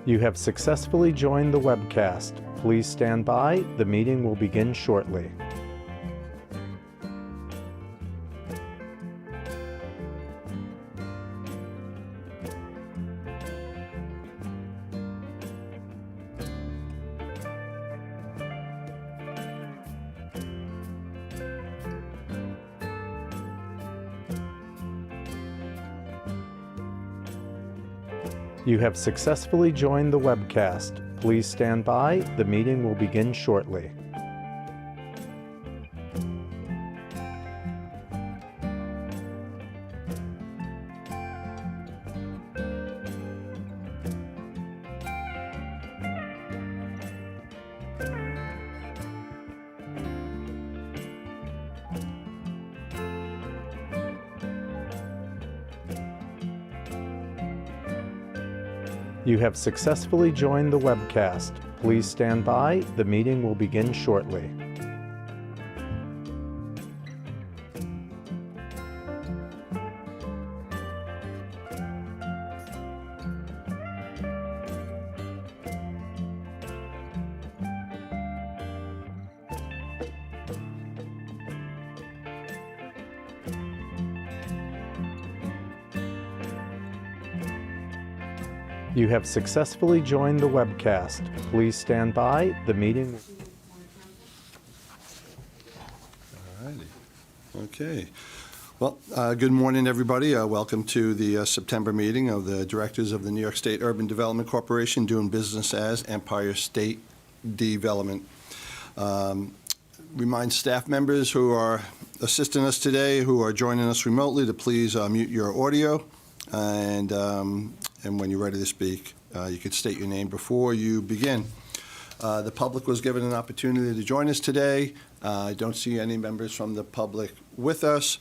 You have successfully joined the webcast. Please stand by. The meeting will begin shortly. You have successfully joined the webcast. Please stand by. The meeting will begin shortly. You have successfully joined the webcast. Please stand by. The meeting will begin shortly. You have successfully joined the webcast. Please stand by. The meeting. All righty. Okay. Well, good morning, everybody. Welcome to the September meeting of the Directors of the New York State Urban Development Corporation, doing business as Empire State Development. Remind staff members who are assisting us today, who are joining us remotely, to please mute your audio. And when you're ready to speak, you can state your name before you begin. The public was given an opportunity to join us today. I don't see any members from the public with us.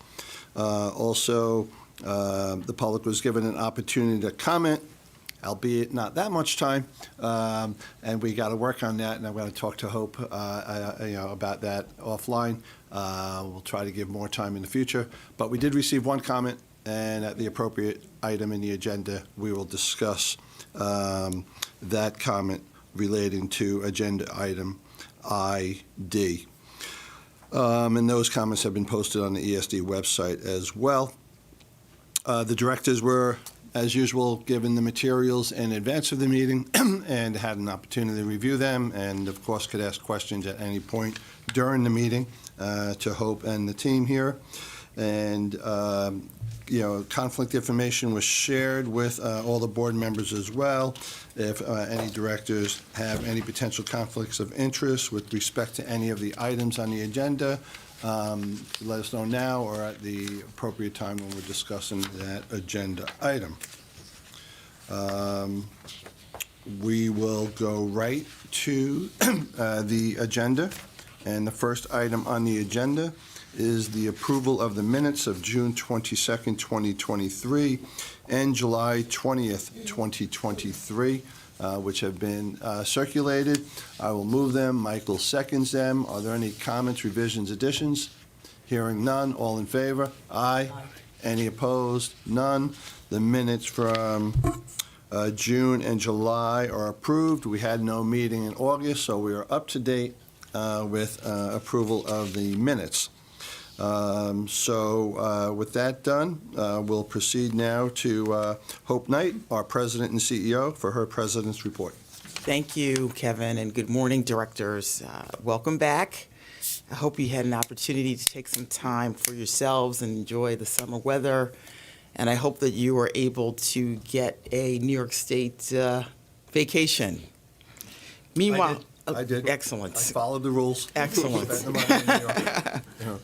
Also, the public was given an opportunity to comment, albeit not that much time, and we got to work on that, and I'm going to talk to Hope about that offline. We'll try to give more time in the future, but we did receive one comment, and at the appropriate item in the agenda, we will discuss that comment relating to agenda item ID. And those comments have been posted on the ESD website as well. The directors were, as usual, given the materials in advance of the meeting and had an opportunity to review them, and of course could ask questions at any point during the meeting to Hope and the team here. And conflict information was shared with all the board members as well. If any directors have any potential conflicts of interest with respect to any of the items on the agenda, let us know now or at the appropriate time when we're discussing that agenda item. We will go right to the agenda, and the first item on the agenda is the approval of the minutes of June 22nd, 2023 and July 20th, 2023, which have been circulated. I will move them. Michael seconds them. Are there any comments, revisions, additions? Hearing none. All in favor? Aye. Aye. Any opposed? None. The minutes from June and July are approved. We had no meeting in August, so we are up to date with approval of the minutes. With that done, we'll proceed now to Hope Knight, our President and CEO, for her President's Report. Thank you, Kevin, and good morning, directors. Welcome back. I hope you had an opportunity to take some time for yourselves and enjoy the summer weather, and I hope that you were able to get a New York State vacation. Meanwhile, I did. Excellent. I followed the rules. Excellent. Spent the money in New York.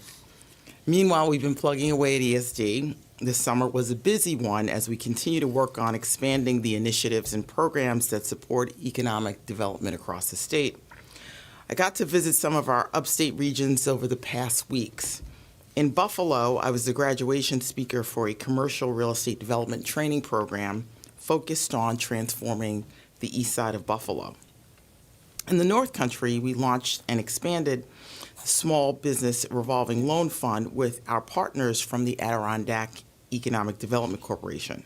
Meanwhile, we've been plugging away at ESD. This summer was a busy one as we continue to work on expanding the initiatives and programs that support economic development across the state. I got to visit some of our upstate regions over the past weeks. In Buffalo, I was the graduation speaker for a commercial real estate development training program focused on transforming the east side of Buffalo. In the North Country, we launched and expanded Small Business Revolving Loan Fund with our partners from the Adirondack Economic Development Corporation.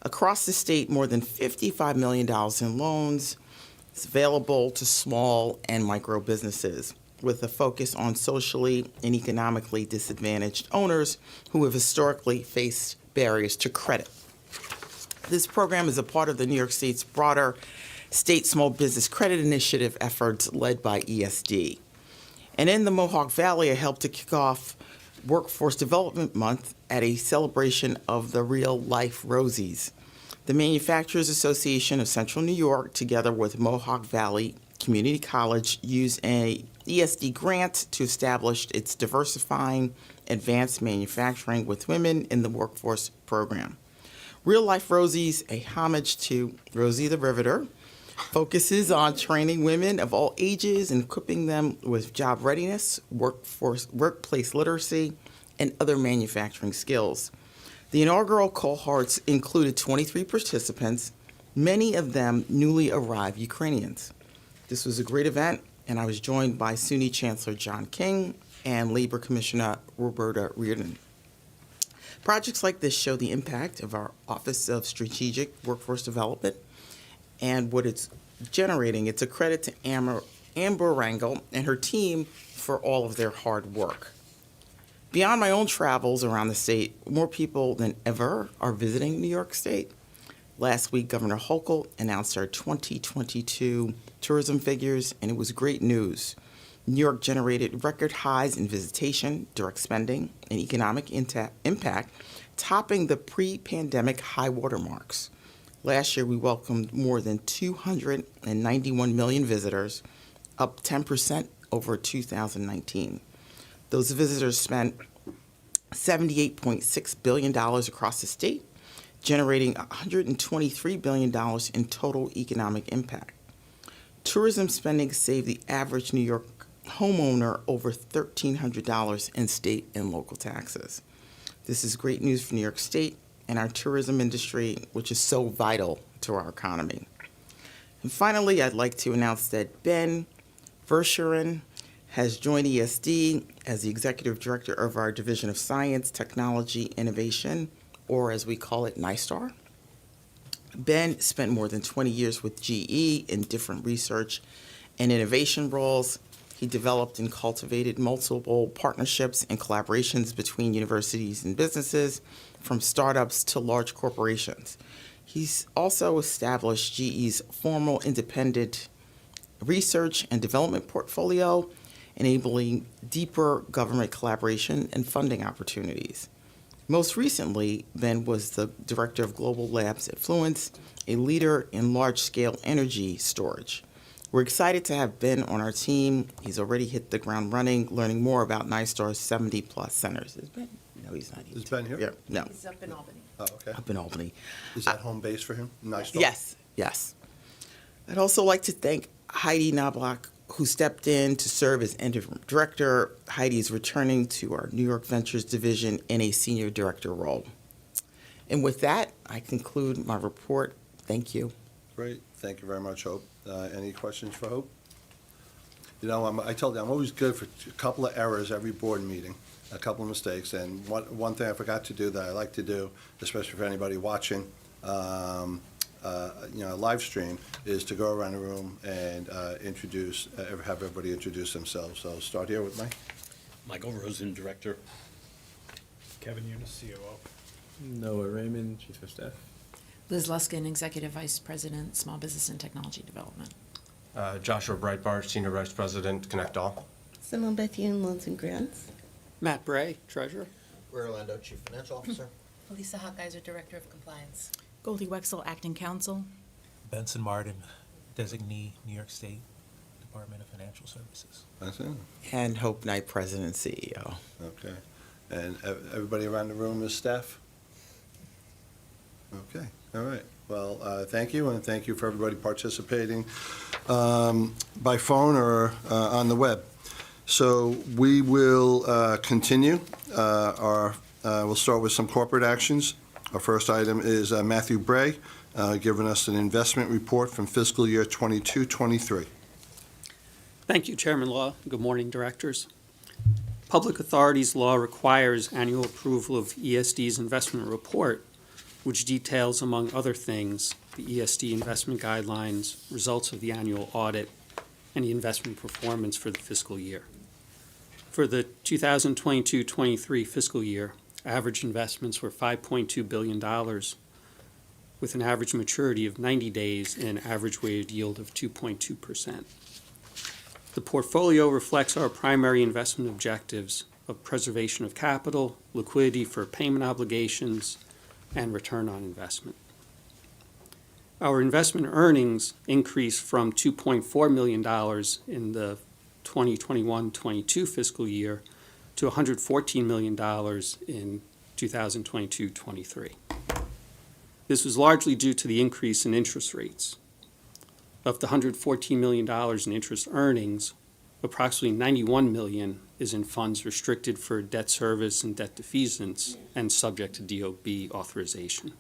Across the state, more than $55 million in loans is available to small and micro businesses, with a focus on socially and economically disadvantaged owners who have historically faced barriers to credit. This program is a part of the New York State's broader State Small Business Credit Initiative efforts led by ESD. And in the Mohawk Valley, I helped to kick off Workforce Development Month at a celebration of the Real Life Rosies. The Manufacturers Association of Central New York, together with Mohawk Valley Community College, used an ESD grant to establish its Diversifying Advanced Manufacturing with Women in the Workforce program. Real Life Rosies, a homage to Rosie the Riveter, focuses on training women of all ages and equipping them with job readiness, workplace literacy, and other manufacturing skills. The inaugural cohorts included 23 participants, many of them newly arrived Ukrainians. This was a great event, and I was joined by SUNY Chancellor John King and Labor Commissioner Roberta Reardon. Projects like this show the impact of our Office of Strategic Workforce Development and what it's generating. It's a credit to Amber Rangel and her team for all of their hard work. Beyond my own travels around the state, more people than ever are visiting New York State. Last week, Governor Hochul announced our 2022 tourism figures, and it was great news. New York generated record highs in visitation, direct spending, and economic impact, topping the pre-pandemic high water marks. Last year, we welcomed more than 291 million visitors, up 10% over 2019. Those visitors spent $78.6 billion across the state, generating $123 billion in total economic impact. Tourism spending saved the average New York homeowner over $1,300 in state and local taxes. This is great news for New York State and our tourism industry, which is so vital to our economy. And finally, I'd like to announce that Ben Verschuren has joined ESD as the Executive Director of our Division of Science, Technology, Innovation, or as we call it, NYSTAR. Ben spent more than 20 years with GE in different research and innovation roles. He developed and cultivated multiple partnerships and collaborations between universities and businesses, from startups to large corporations. He's also established GE's formal independent research and development portfolio, enabling deeper government collaboration and funding opportunities. Most recently, Ben was the Director of Global Labs at Fluence, a leader in large-scale energy storage. We're excited to have Ben on our team. He's already hit the ground running, learning more about NYSTAR's 70-plus centers. Is Ben? No, he's not. Is Ben here? Yeah, no. He's up in Albany. Oh, okay. Up in Albany. Is that home base for him? Nice. Yes. I'd also like to thank Heidi Knobloch, who stepped in to serve as interim director. Heidi is returning to our New York Ventures division in a senior director role. And with that, I conclude my report. Thank you. Great. Thank you very much, Hope. Any questions for Hope? You know, I told you, I'm always good for a couple of errors every board meeting, a couple of mistakes. And one thing I forgot to do that I like to do, especially for anybody watching, live stream, is to go around the room and have everybody introduce themselves. So start here with Mike. Michael Rosen, Director. Kevin Eunice, COO. Noah Raymond, Chief of Staff. Liz Luskin, Executive Vice President, Small Business and Technology Development. Joshua Breitbart, Senior Vice President, Connect All. Simone Bethune, Loans and Grants. Matt Bray, Treasurer. Ray Orlando, Chief Financial Officer. Elisa Hochgeiser, Director of Compliance. Goldie Wexel, Acting Counsel. Benson Martin, Designee, New York State Department of Financial Services. That's it. And Hope Knight, President and CEO. Okay. And everybody around the room is staff? Okay. All right. Well, thank you, and thank you for everybody participating by phone or on the web. So we will continue. We'll start with some corporate actions. Our first item is Matthew Bray giving us an investment report from fiscal year 22-23. Thank you, Chairman Law. Good morning, Directors. Public Authorities Law requires annual approval of ESD's investment report, which details, among other things, the ESD investment guidelines, results of the annual audit, and the investment performance for the fiscal year. For the 2022-23 fiscal year, average investments were $5.2 billion, with an average maturity of 90 days and an average weighted yield of 2.2%. The portfolio reflects our primary investment objectives of preservation of capital, liquidity for payment obligations, and return on investment. Our investment earnings increased from $2.4 million in the 2021-22 fiscal year to $114 million in 2022-23. This was largely due to the increase in interest rates. Of the $114 million in interest earnings, approximately $91 million is in funds restricted for debt service and debt defeasance and subject to DOB authorization.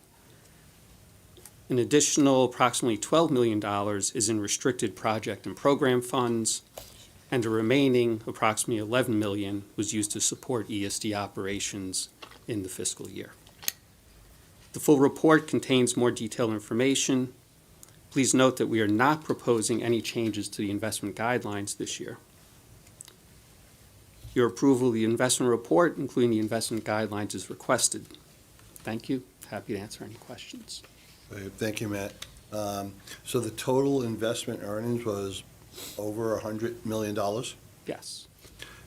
An additional approximately $12 million is in restricted project and program funds, and the remaining approximately $11 million was used to support ESD operations in the fiscal year. The full report contains more detailed information. Please note that we are not proposing any changes to the investment guidelines this year. Your approval of the investment report, including the investment guidelines, is requested. Thank you. Happy to answer any questions. Thank you, Matt. So the total investment earnings was over $100 million? Yes.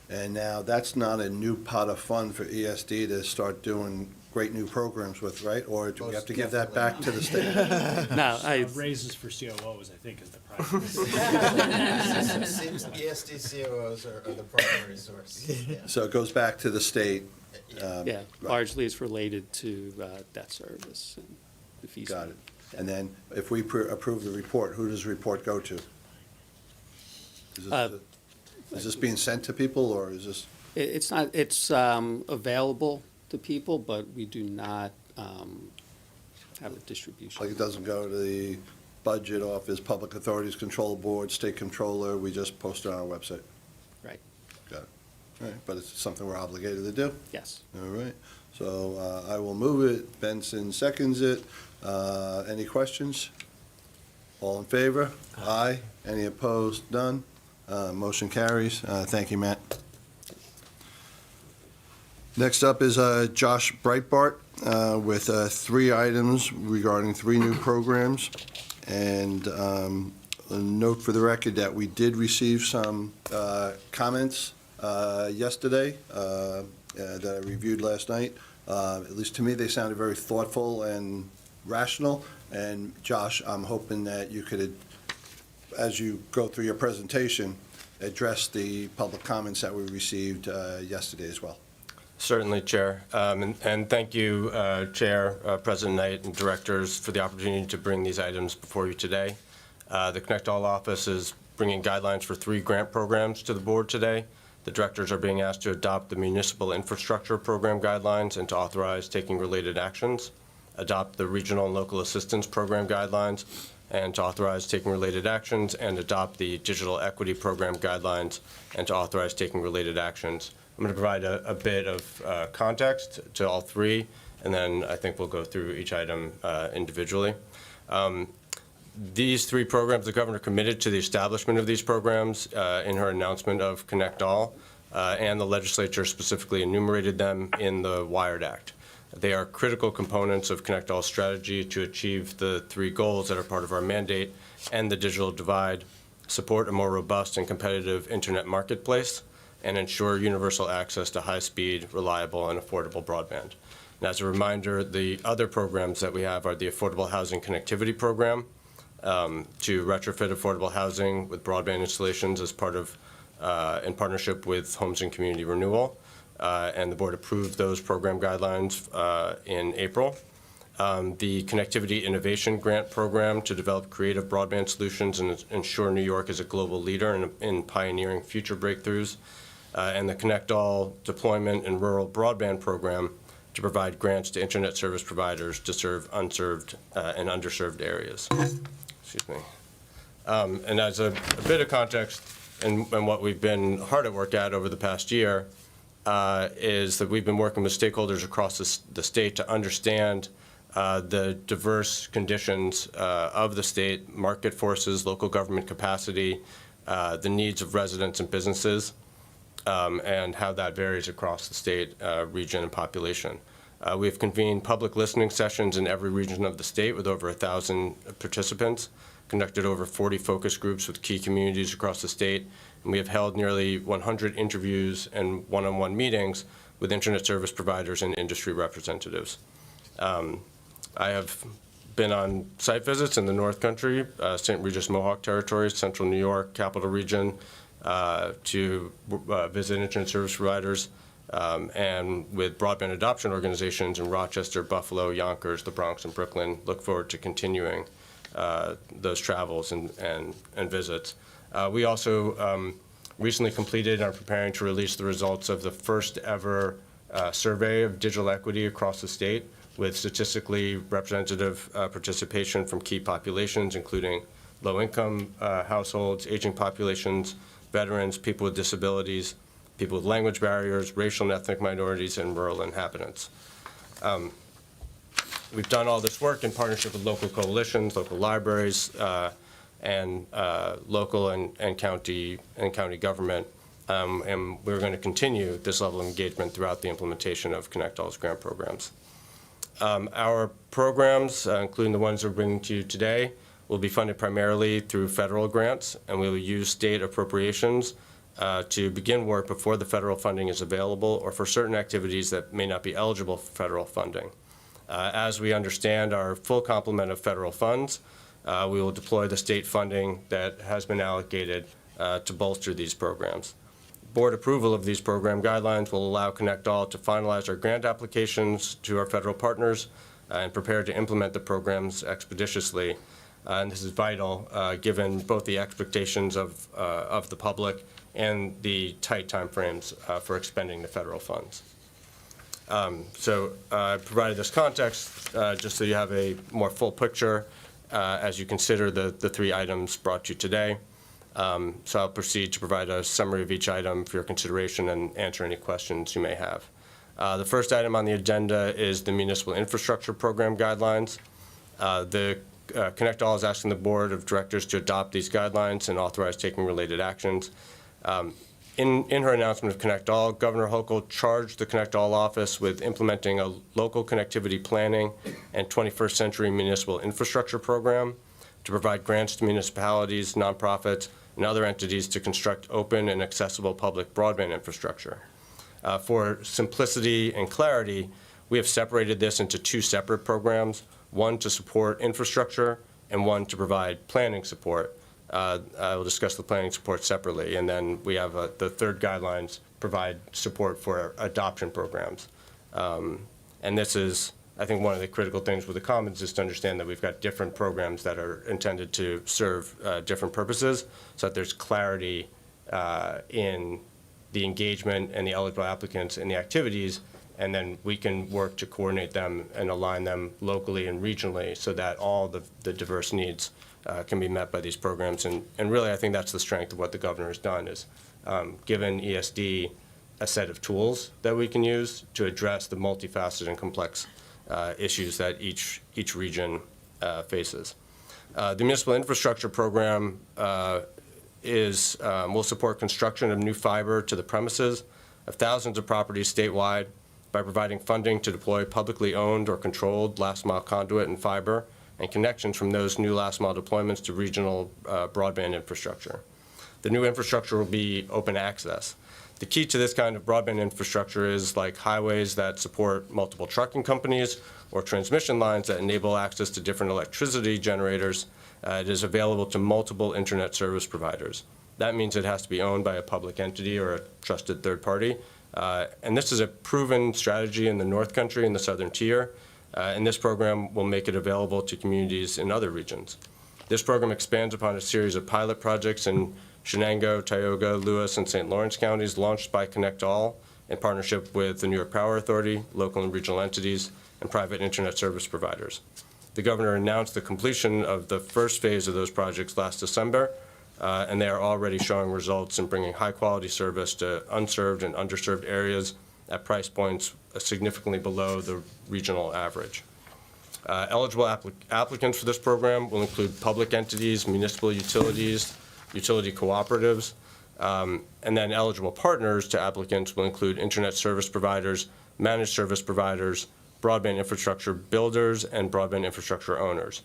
And now that's not a new pot of fund for ESD to start doing great new programs with, right? Or do we have to give that back to the state? No, Raises for COOs, I think, is the primary. Seems ESD COOs are the primary source. Yeah. So it goes back to the state. yeah, Right. largely it's related to debt service and the fees. Got it. And then if we approve the report, who does the report go to? Is this being sent to people, or is this? It's not, it's available to people, but we do not have a distribution. Like, it doesn't go to the budget office, public authorities control board, state controller, we just post it on our website? Right. Got it. All right, but it's something we're obligated to do? Yes. All right, so I will move it, Benson seconds it. Any questions? All in favor? Aye. Any opposed? None? Motion carries. Thank you, Matt. Next up is Josh Breitbart with 3 items regarding 3 new programs. And a note for the record that we did receive some comments yesterday that I reviewed last night. At least to me, they sounded very thoughtful and rational. And Josh, I'm hoping that you could, as you go through your presentation, address the public comments that we received yesterday as well. Certainly, Chair. And thank you, Chair, President Knight, and directors for the opportunity to bring these items before you today. The Connect All office is bringing guidelines for 3 grant programs to the board today. The directors are being asked to adopt the Municipal Infrastructure Program guidelines and to authorize taking related actions, adopt the Regional and Local Assistance Program guidelines, and to authorize taking related actions, and adopt the Digital Equity Program guidelines and to authorize taking related actions. I'm going to provide a bit of context to all 3, and then I think we'll go through each item individually. These 3 programs, the governor committed to the establishment of these programs in her announcement of Connect All, and the legislature specifically enumerated them in the WIRED Act. They are critical components of Connect All's strategy to achieve the 3 goals that are part of our mandate: end the digital divide, support a more robust and competitive internet marketplace, and ensure universal access to high-speed, reliable, and affordable broadband. And as a reminder, the other programs that we have are the Affordable Housing Connectivity Program, to retrofit affordable housing with broadband installations as part of, in partnership with Homes and Community Renewal. And the board approved those program guidelines in April. The Connectivity Innovation Grant Program to develop creative broadband solutions and ensure New York is a global leader in pioneering future breakthroughs. And the Connect All Deployment and Rural Broadband Program to provide grants to internet service providers to serve unserved and underserved areas. Excuse me. And as a bit of context, and what we've been hard at work at over the past year, is that we've been working with stakeholders across the state to understand the diverse conditions of the state, market forces, local government capacity, the needs of residents and businesses, and how that varies across the state, region, and population. We have convened public listening sessions in every region of the state with over 1,000 participants, conducted over 40 focus groups with key communities across the state, and we have held nearly 100 interviews and one-on-one meetings with internet service providers and industry representatives. I have been on site visits in the North Country, St. Regis Mohawk Territory, Central New York, Capital Region, to visit internet service providers, and with broadband adoption organizations in Rochester, Buffalo, Yonkers, the Bronx, and Brooklyn. Look forward to continuing those travels and visits. We also recently completed and are preparing to release the results of the first ever survey of digital equity across the state, with statistically representative participation from key populations, including low-income households, aging populations, veterans, people with disabilities, people with language barriers, racial and ethnic minorities, and rural inhabitants. We've done all this work in partnership with local coalitions, local libraries, and local and county government, and we're going to continue this level of engagement throughout the implementation of Connect All's grant programs. Our programs, including the ones we're bringing to you today, will be funded primarily through federal grants, and we will use state appropriations to begin work before the federal funding is available, or for certain activities that may not be eligible for federal funding. As we understand our full complement of federal funds, we will deploy the state funding that has been allocated to bolster these programs. Board approval of these program guidelines will allow Connect All to finalize our grant applications to our federal partners and prepare to implement the programs expeditiously. And this is vital given both the expectations of the public and the tight timeframes for expending the federal funds. So I provided this context just so you have a more full picture as you consider the three items brought to you today. So I'll proceed to provide a summary of each item for your consideration and answer any questions you may have. The first item on the agenda is the Municipal Infrastructure Program Guidelines. The Connect All is asking the Board of Directors to adopt these guidelines and authorize taking related actions. In her announcement of Connect All, Governor Hochul charged the Connect All office with implementing a local connectivity planning and 21st century municipal infrastructure program to provide grants to municipalities, nonprofits, and other entities to construct open and accessible public broadband infrastructure. For simplicity and clarity, we have separated this into two separate programs, one to support infrastructure and one to provide planning support. I will discuss the planning support separately, and then we have the third guidelines provide support for adoption programs. And this is, I think, one of the critical things with the Commons is to understand that we've got different programs that are intended to serve different purposes, so that there's clarity in the engagement and the eligible applicants and the activities, and then we can work to coordinate them and align them locally and regionally so that all the diverse needs can be met by these programs. And really, I think that's the strength of what the governor has done, is given ESD a set of tools that we can use to address the multifaceted and complex issues that each region faces. The Municipal Infrastructure Program will support construction of new fiber to the premises of thousands of properties statewide by providing funding to deploy publicly owned or controlled last-mile conduit and fiber and connections from those new last-mile deployments to regional broadband infrastructure. The new infrastructure will be open access. The key to this kind of broadband infrastructure is like highways that support multiple trucking companies or transmission lines that enable access to different electricity generators. It is available to multiple internet service providers. That means it has to be owned by a public entity or a trusted third party. And this is a proven strategy in the North Country and the Southern Tier. And this program will make it available to communities in other regions. This program expands upon a series of pilot projects in Shenango, Tioga, Lewis, and St. Lawrence counties launched by Connect All in partnership with the New York Power Authority, local and regional entities, and private internet service providers. The governor announced the completion of the first phase of those projects last December, and they are already showing results in bringing high-quality service to unserved and underserved areas at price points significantly below the regional average. Eligible applicants for this program will include public entities, municipal utilities, utility cooperatives, and then eligible partners to applicants will include internet service providers, managed service providers, broadband infrastructure builders, and broadband infrastructure owners.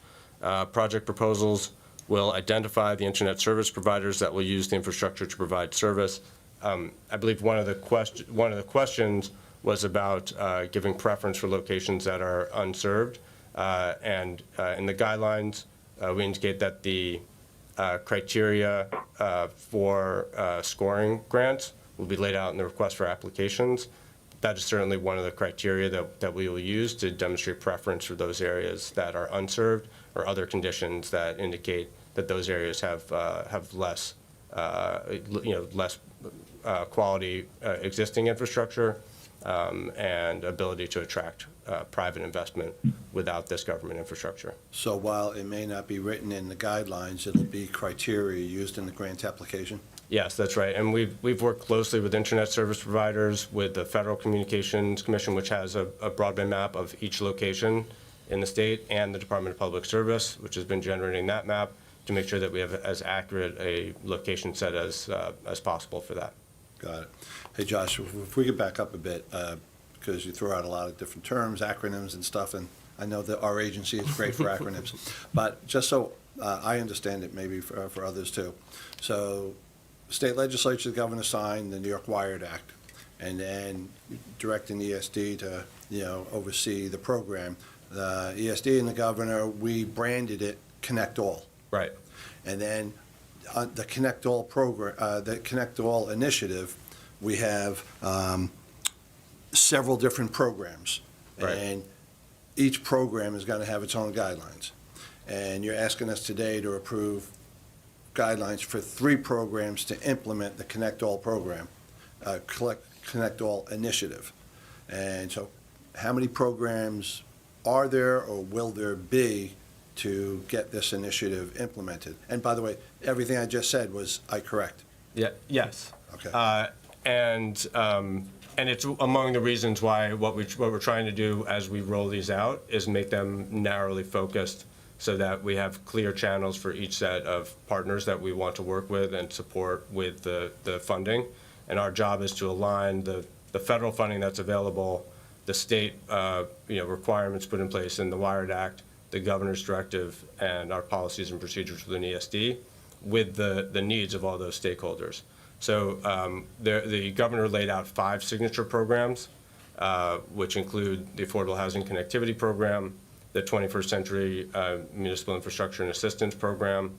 Project proposals will identify the internet service providers that will use the infrastructure to provide service. I believe one of the questions was about giving preference for locations that are unserved. And in the guidelines, we indicate that the criteria for scoring grants will be laid out in the request for applications. That is certainly one of the criteria that we will use to demonstrate preference for those areas that are unserved or other conditions that indicate that those areas have less, less quality existing infrastructure and ability to attract private investment without this government infrastructure. So while it may not be written in the guidelines, it'll be criteria used in the grant application? Yes, that's right. And we've worked closely with internet service providers, with the Federal Communications Commission, which has a broadband map of each location in the state, and the Department of Public Service, which has been generating that map to make sure that we have as accurate a location set as possible for that. Got it. Hey, Josh, if we could back up a bit, because you throw out a lot of different terms, acronyms and stuff, and I know that our agency is great for acronyms, but just so I understand it, maybe for others too. So state legislature, the governor signed the New York Wired Act, and then directing ESD to, oversee the program. The ESD and the governor, we branded it Connect All. Right. And then the Connect All program, the Connect All initiative, we have several different programs. Right. And each program is going to have its own guidelines. And you're asking us today to approve guidelines for 3 programs to implement the Connect All program, Connect All initiative. And so how many programs are there or will there be to get this initiative implemented? And by the way, everything I just said, was I correct? Yeah. Yes. Okay. And it's among the reasons why what we're trying to do as we roll these out is make them narrowly focused, so that we have clear channels for each set of partners that we want to work with and support with the funding. And our job is to align the federal funding that's available, the state requirements put in place in the Wired Act, the governor's directive, and our policies and procedures within ESD with the needs of all those stakeholders. So the governor laid out 5 signature programs, which include the Affordable Housing Connectivity Program, the 21st Century Municipal Infrastructure and Assistance Program,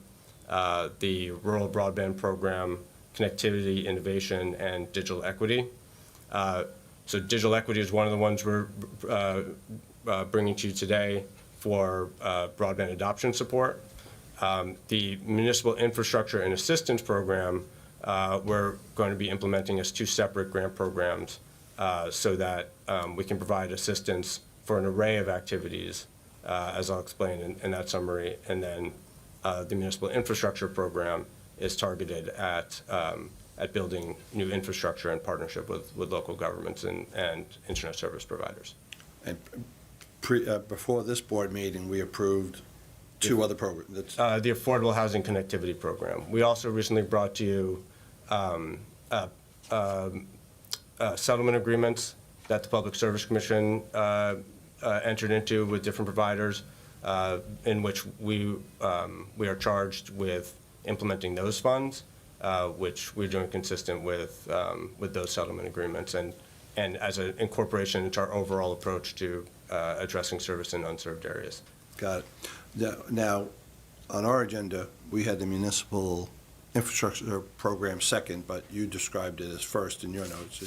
the Rural Broadband Program, Connectivity, Innovation, and Digital Equity. So digital equity is one of the ones we're bringing to you today for broadband adoption support. The Municipal Infrastructure and Assistance Program, we're going to be implementing as 2 separate grant programs so that we can provide assistance for an array of activities, as I'll explain in that summary. And then the Municipal Infrastructure Program is targeted at building new infrastructure in partnership with local governments and internet service providers. And before this board meeting, we approved 2 other programs. The Affordable Housing Connectivity Program. We also recently brought to you settlement agreements that the Public Service Commission entered into with different providers, in which we are charged with implementing those funds, which we're doing consistent with those settlement agreements, and as an incorporation into our overall approach to addressing service in unserved areas. Got it. Now, on our agenda, we had the Municipal Infrastructure Program second, but you described it as first in your notes.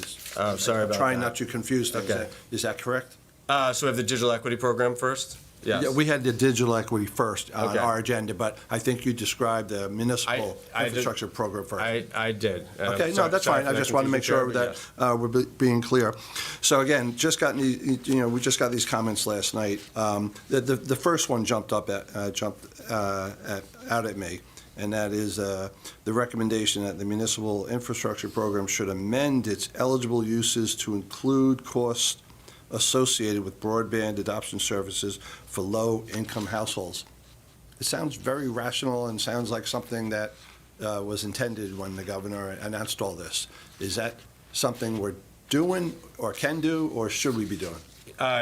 Sorry about Trying that. not to confuse things. Okay. Is that correct? So we have the Digital Equity Program first? Yes. Yeah, we had the digital equity first on Okay. our agenda, but I think you described the Municipal I did- Infrastructure Program first. I did. Okay, Sorry- no, that's sorry fine. I for just want to make sure confusion that there, but we're being clear. So again, we just got these comments last night. The first one jumped out at me, and that is the recommendation that the Municipal Infrastructure Program should amend its eligible uses to include costs associated with broadband adoption services for low-income households. It sounds very rational and sounds like something that was intended when the governor announced all this. Is that something we're doing or can do, or should we be doing?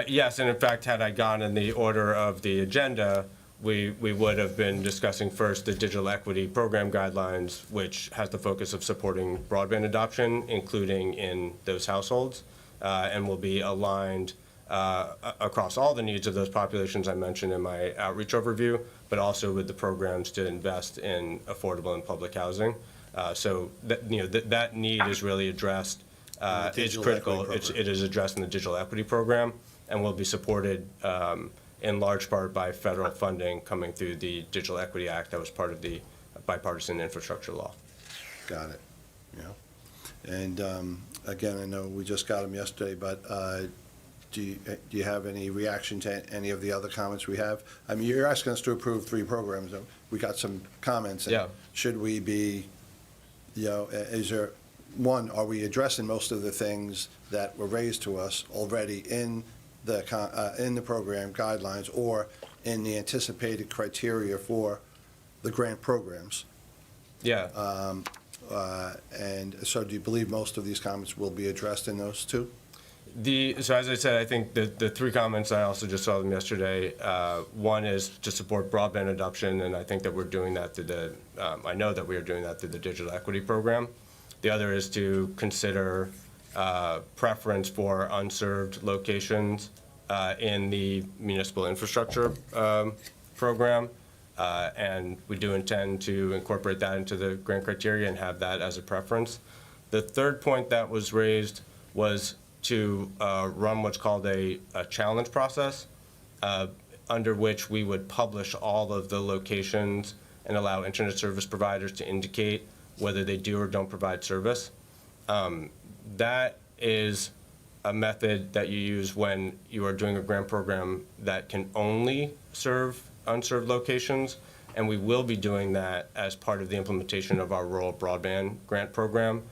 Yes, and in fact, had I gone in the order of the agenda, we would have been discussing first the digital equity program guidelines, which has the focus of supporting broadband adoption, including in those households, and will be aligned across all the needs of those populations I mentioned in my outreach overview, but also with the programs to invest in affordable and public housing. So that need is really addressed. It's critical. It is addressed in the digital equity program, and will be supported in large part by federal funding coming through the Digital Equity Act that was part of the bipartisan infrastructure law. Got it. Yeah. And again, I know we just got them yesterday, but do you have any reaction to any of the other comments we have? I mean, you're asking us to approve 3 programs. We got some comments. And yeah. Should we be, is there, one, are we addressing most of the things that were raised to us already in the program guidelines or in the anticipated criteria for the grant programs? Yeah. And so do you believe most of these comments will be addressed in those 2? So as I said, I think the 3 comments, I also just saw them yesterday. One is to support broadband adoption, and I think that we're doing that through I know that we are doing that through the digital equity program. The other is to consider preference for unserved locations in the municipal infrastructure program. And we do intend to incorporate that into the grant criteria and have that as a preference. The third point that was raised was to run what's called a challenge process, under which we would publish all of the locations and allow internet service providers to indicate whether they do or don't provide service. That is a method that you use when you are doing a grant program that can only serve unserved locations, and we will be doing that as part of the implementation of our rural broadband grant program.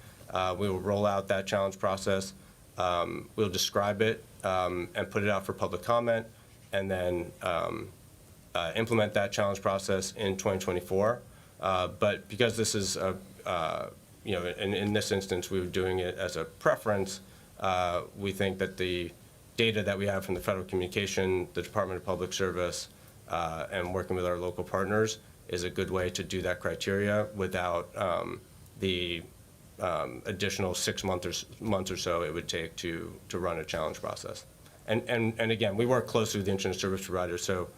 We will roll out that challenge process. We'll describe it and put it out for public comment, and then implement that challenge process in 2024. But because this is in this instance, we were doing it as a preference. We think that the data that we have from the Federal Communication, the Department of Public Service, and working with our local partners is a good way to do that criteria without the additional 6 months or so it would take to run a challenge process. And again, we work closely with the internet service providers, so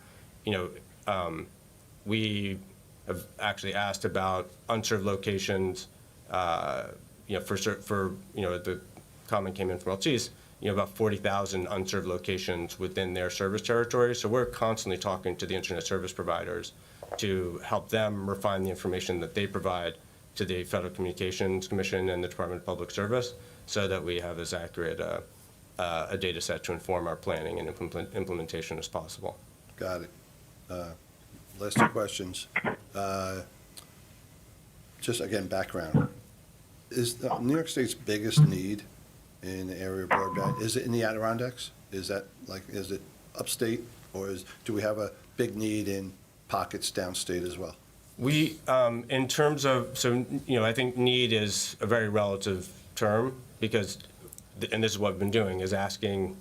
we have actually asked about unserved locations. The comment came in from Altice, about 40,000 unserved locations within their service territory. So we're constantly talking to the internet service providers to help them refine the information that they provide to the Federal Communications Commission and the Department of Public Service, so that we have as accurate a data set to inform our planning and implementation as possible. Got it. Last 2 questions. Just again, background. Is New York State's biggest need in the area of broadband, is it in the Adirondacks? Is it upstate, or do we have a big need in pockets downstate as well? We, in terms of, I think need is a very relative term, because, and this is what we've been doing, is asking,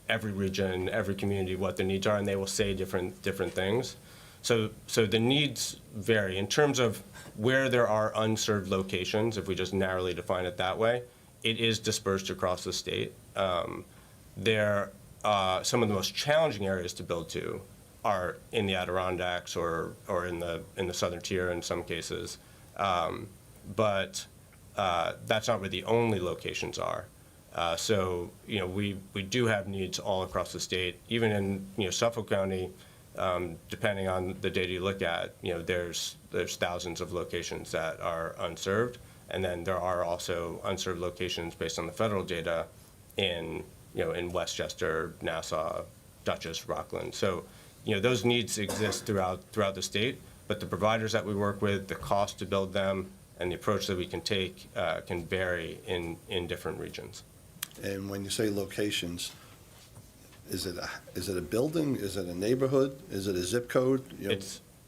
every region, every community what their needs are, and they will say different things. So the needs vary. In terms of where there are unserved locations, if we just narrowly define it that way, it is dispersed across the state. Some of the most challenging areas to build to are in the Adirondacks or in the southern tier in some cases. But that's not where the only locations are. So we do have needs all across the state. Even in Suffolk County, depending on the data you look at, there's thousands of locations that are unserved, and then there are also unserved locations based on the federal data in Westchester, Nassau, Dutchess, Rockland. So those needs exist throughout the state, but the providers that we work with, the cost to build them, and the approach that we can take can vary in different regions. And when you say locations, is it a building? Is it a neighborhood? Is it a zip code? You know,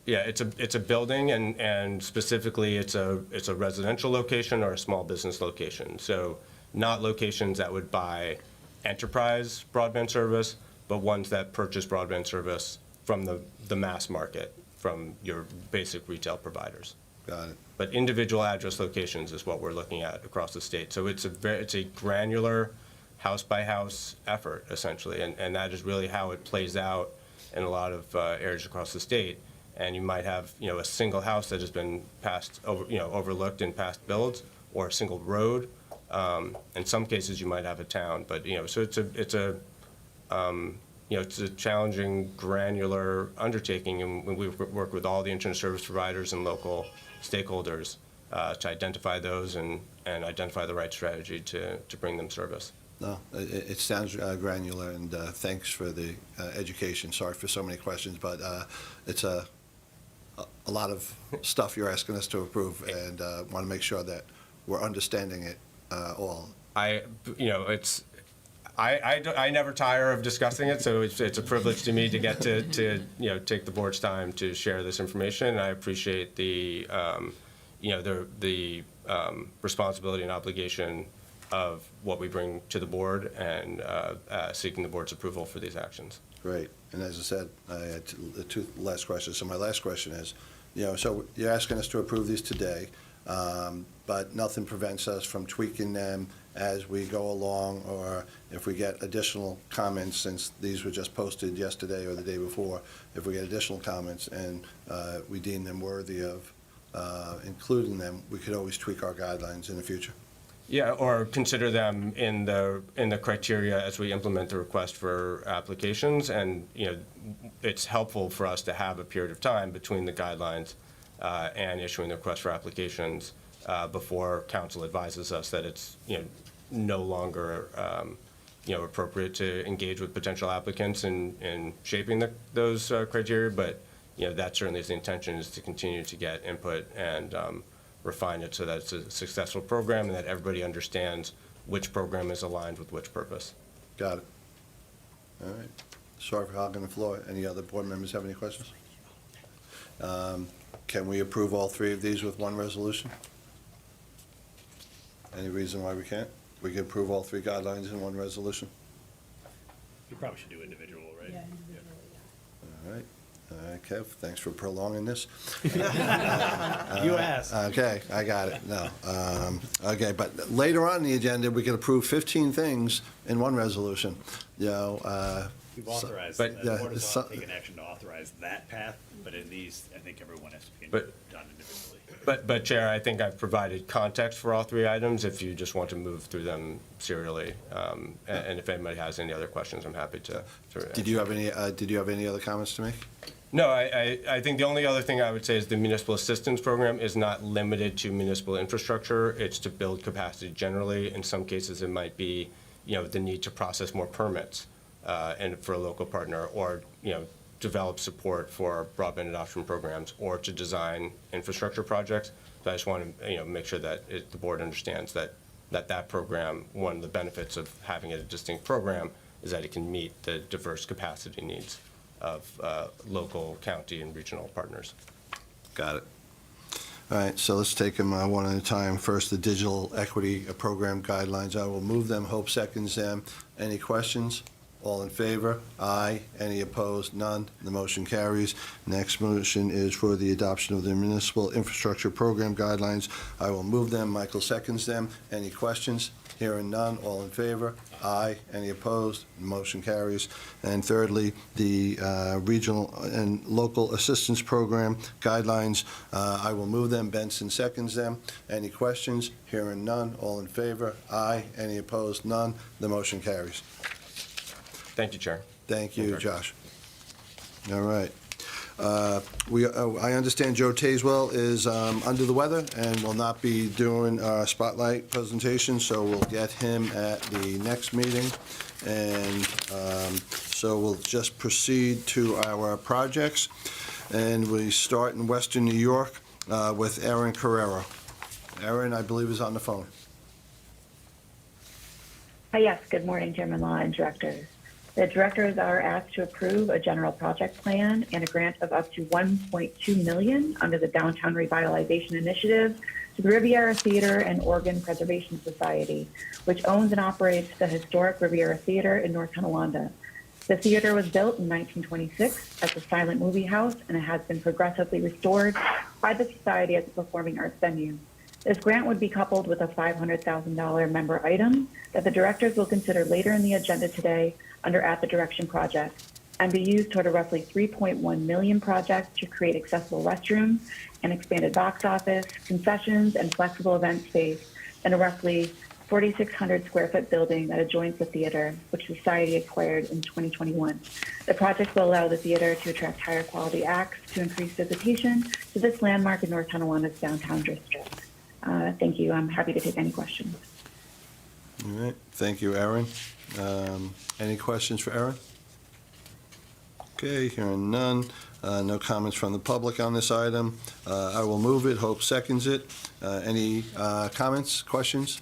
It's a building, and specifically, it's a residential location or a small business location. So not locations that would buy enterprise broadband service, but ones that purchase broadband service from the mass market, from your basic retail providers. Got it. But individual address locations is what we're looking at across the state. So it's a granular, house-by-house effort, essentially, and that is really how it plays out in a lot of areas across the state. And you might have, a single house that has been overlooked in past builds, or a single road. In some cases, you might have a town, but, so it's a challenging, granular undertaking, and we work with all the internet service providers and local stakeholders to identify those and identify the right strategy to bring them service. No, it sounds granular, and thanks for the education. Sorry for so many questions, but it's a lot of stuff you're asking us to approve, and want to make sure that we're understanding it all. I never tire of discussing it, so it's a privilege to me to get to take the board's time to share this information. And I appreciate the responsibility and obligation of what we bring to the board, and seeking the board's approval for these actions. Great. And as I said, I had two last questions. So my last question is, so you're asking us to approve these today, but nothing prevents us from tweaking them as we go along, or if we get additional comments, since these were just posted yesterday or the day before, if we get additional comments and we deem them worthy of including them, we could always tweak our guidelines in the future. Yeah, or consider them in the criteria as we implement the request for applications. And, it's helpful for us to have a period of time between the guidelines and issuing the request for applications before council advises us that it's, no longer, appropriate to engage with potential applicants in shaping those criteria. But, that certainly is the intention, is to continue to get input and refine it so that it's a successful program and that everybody understands which program is aligned with which purpose. Got it. All right. Sorry for hogging the floor. Any other board members have any questions? Can we approve all three of these with one resolution? Any reason why we can't? We can approve all three guidelines in one resolution? You probably should do individual, right? Yeah, All right. Kev, thanks for prolonging this. You asked. Okay, I got it. No. Okay, but later on in the agenda, we can approve 15 things in one resolution. We've authorized, but- the board has taken action to authorize that path, but in these, I think everyone has to be done individually. But Chair, I think I've provided context for all three items if you just want to move through them serially. And if anybody has any other questions, I'm happy to answer. Did you have any other comments to make? No, I think the only other thing I would say is the municipal assistance program is not limited to municipal infrastructure. It's to build capacity generally. In some cases, it might be, the need to process more permits and for a local partner, or, develop support for broadband adoption programs, or to design infrastructure projects. So I just want to, make sure that the board understands that program, one of the benefits of having a distinct program is that it can meet the diverse capacity needs of local, county, and regional partners. Got it. All right, so let's take them one at a time. First, the digital equity program guidelines. I will move them. Hope seconds them. Any questions? All in favor? Aye. Any opposed? None. The motion carries. Next motion is for the adoption of the municipal infrastructure program guidelines. I will move them. Michael seconds them. Any questions? Hearing none. All in favor? Aye. Any opposed? Motion carries. And thirdly, the regional and local assistance program guidelines. I will move them. Benson seconds them. Any questions? Hearing none. All in favor? Aye. Any opposed? None. The motion carries. Thank you, Chair. Thank you, Josh. All right. I understand Joe Tazewell is under the weather and will not be doing a spotlight presentation, so we'll get him at the next meeting. And so we'll just proceed to our projects. And we start in Western New York with Aaron Carrero. Aaron, I believe, is on the phone. Yes, good morning, Chairman Law and Directors. The directors are asked to approve a general project plan and a grant of up to $1.2 million under the Downtown Revitalization Initiative to the Riviera Theater and Organ Preservation Society, which owns and operates the historic Riviera Theater in North Tonawanda. The theater was built in 1926 as a silent movie house, and it has been progressively restored by the Society as a performing arts venue. This grant would be coupled with a $500,000 member item that the directors will consider later in the agenda today under At the Direction project, and be used toward a roughly $3.1 million project to create accessible restrooms, an expanded box office, concessions, and flexible event space in a roughly 4,600 square foot building that adjoins the theater, which the Society acquired in 2021. The project will allow the theater to attract higher quality acts to increase visitation to this landmark in North Tonawanda's downtown district. Thank you. I'm happy to take any questions. All right, thank you, Erin. Any questions for Erin? Okay, hearing none. No comments from the public on this item. I will move it. Hope seconds it. Any comments, questions?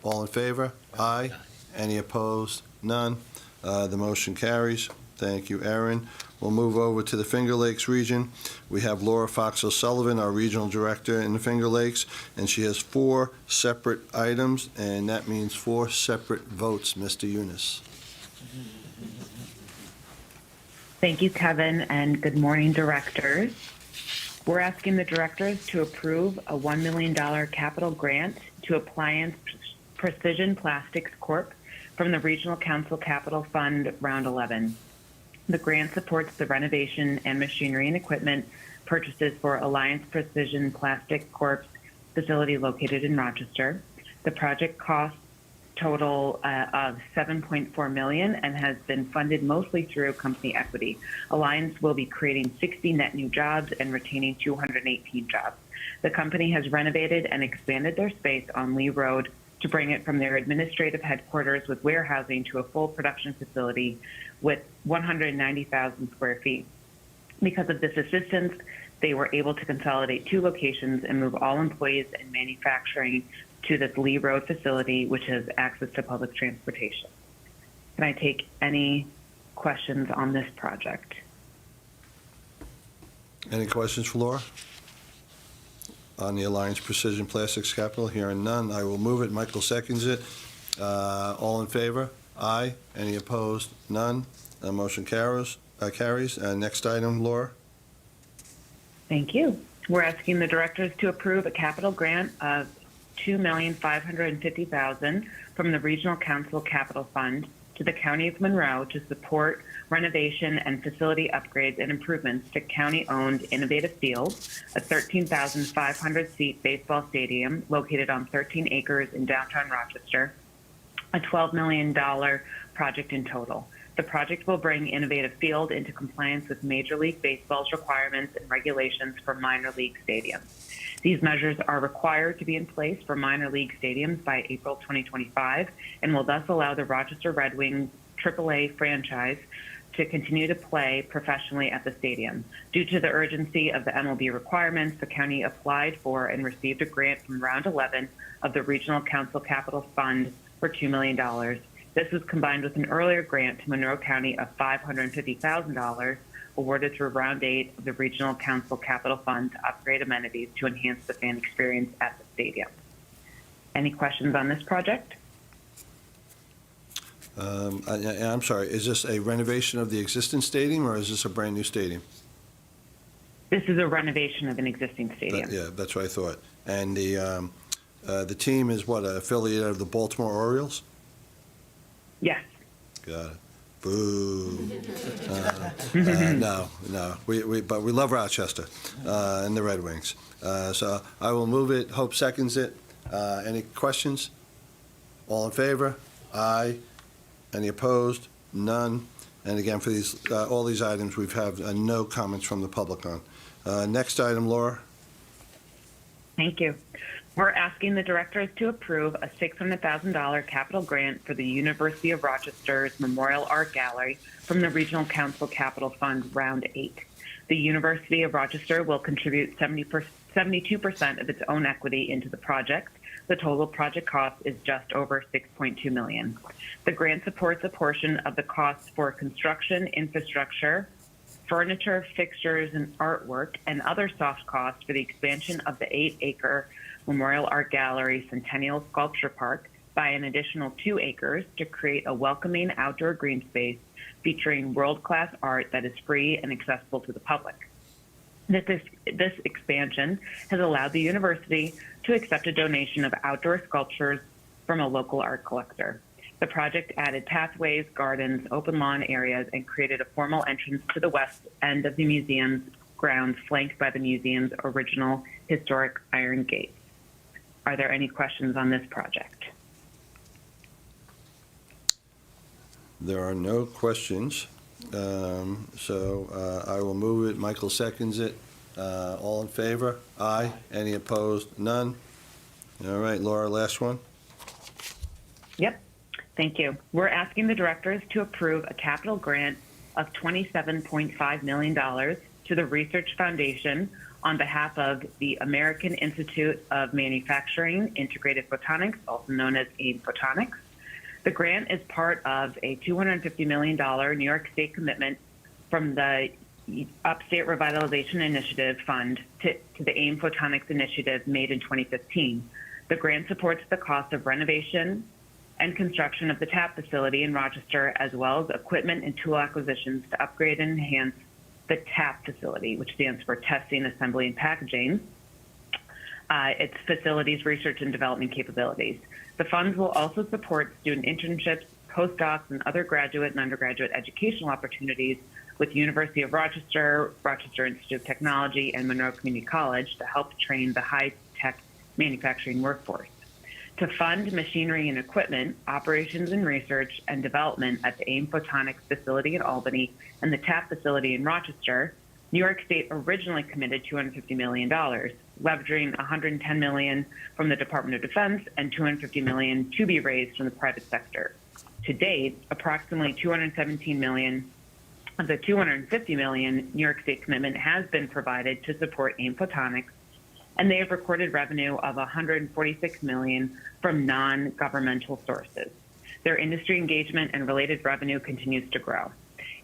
All in favor? Aye. Any opposed? None. The motion carries. Thank you, Erin. We'll move over to the Finger Lakes region. We have Laura Fox O'Sullivan, our regional director in the Finger Lakes, and she has 4 separate items, and that means 4 separate votes. Mr. Yunus. Thank you, Kevin, and good morning, directors. We're asking the directors to approve a $1 million capital grant to Appliance Precision Plastics Corp. From the Regional Council Capital Fund, Round 11. The grant supports the renovation and machinery and equipment purchases for Alliance Precision Plastic Corp.'s facility located in Rochester. The project cost total of $7.4 million and has been funded mostly through company equity. Alliance will be creating 60 net new jobs and retaining 218 jobs. The company has renovated and expanded their space on Lee Road to bring it from their administrative headquarters with warehousing to a full production facility with 190,000 square feet. Because of this assistance, they were able to consolidate 2 locations and move all employees and manufacturing to this Lee Road facility, which has access to public transportation. Can I take any questions on this project? Any questions for Laura? On the Alliance Precision Plastics Capital, hearing none, I will move it. Michael seconds it. All in favor? Aye. Any opposed? None. Motion carries. Next item, Laura. Thank you. We're asking the directors to approve a capital grant of $2,550,000 from the Regional Council Capital Fund to the County of Monroe to support renovation and facility upgrades and improvements to county-owned Innovative Field, a 13,500-seat baseball stadium located on 13 acres in downtown Rochester, a $12 million project in total. The project will bring Innovative Field into compliance with Major League Baseball's requirements and regulations for minor league stadiums. These measures are required to be in place for minor league stadiums by April 2025 and will thus allow the Rochester Red Wings AAA franchise to continue to play professionally at the stadium. Due to the urgency of the MLB requirements, the county applied for and received a grant from Round 11 of the Regional Council Capital Fund for $2 million. This was combined with an earlier grant to Monroe County of $550,000 awarded through Round 8 of the Regional Council Capital Fund to upgrade amenities to enhance the fan experience at the stadium. Any questions on this project? I'm sorry, is this a renovation of the existing stadium, or is this a brand-new stadium? This is a renovation of an existing stadium. Yeah, that's what I thought. And the team is what, an affiliate of the Baltimore Orioles? Yes. Got it. Boo. No. But we love Rochester and the Red Wings. So I will move it. Hope seconds it. Any questions? All in favor? Aye. Any opposed? None. And again, for these all these items, we've had no comments from the public on. Next item, Laura. Thank you. We're asking the directors to approve a $600,000 capital grant for the University of Rochester's Memorial Art Gallery from the Regional Council Capital Fund, Round 8. The University of Rochester will contribute 72% of its own equity into the project. The total project cost is just over $6.2 million. The grant supports a portion of the costs for construction, infrastructure, furniture, fixtures, and artwork, and other soft costs for the expansion of the 8-acre Memorial Art Gallery Centennial Sculpture Park by an additional 2 acres to create a welcoming outdoor green space featuring world-class art that is free and accessible to the public. This expansion has allowed the university to accept a donation of outdoor sculptures from a local art collector. The project added pathways, gardens, open lawn areas, and created a formal entrance to the west end of the museum's grounds, flanked by the museum's original historic iron gates. Are there any questions on this project? There are no questions. So I will move it. Michael seconds it. All in favor? Aye. Any opposed? None. All right, Laura, last one. Yep. Thank you. We're asking the directors to approve a capital grant of $27.5 million to the Research Foundation on behalf of the American Institute of Manufacturing Integrated Photonics, also known as AIM Photonics. The grant is part of a $250 million New York State commitment from the Upstate Revitalization Initiative Fund to the AIM Photonics initiative made in 2015. The grant supports the cost of renovation and construction of the TAP facility in Rochester, as well as equipment and tool acquisitions to upgrade and enhance the TAP facility, which stands for Testing, Assembly, and Packaging, its facilities, research, and development capabilities. The funds will also support student internships, postdocs, and other graduate and undergraduate educational opportunities with University of Rochester, Rochester Institute of Technology, and Monroe Community College to help train the high-tech manufacturing workforce. To fund machinery and equipment, operations and research and development at the AIM Photonics facility in Albany and the TAP facility in Rochester, New York State originally committed $250 million, leveraging $110 million from the Department of Defense and $250 million to be raised from the private sector. To date, approximately $217 million of the $250 million New York State commitment has been provided to support AIM Photonics, and they have recorded revenue of $146 million from non-governmental sources. Their industry engagement and related revenue continues to grow.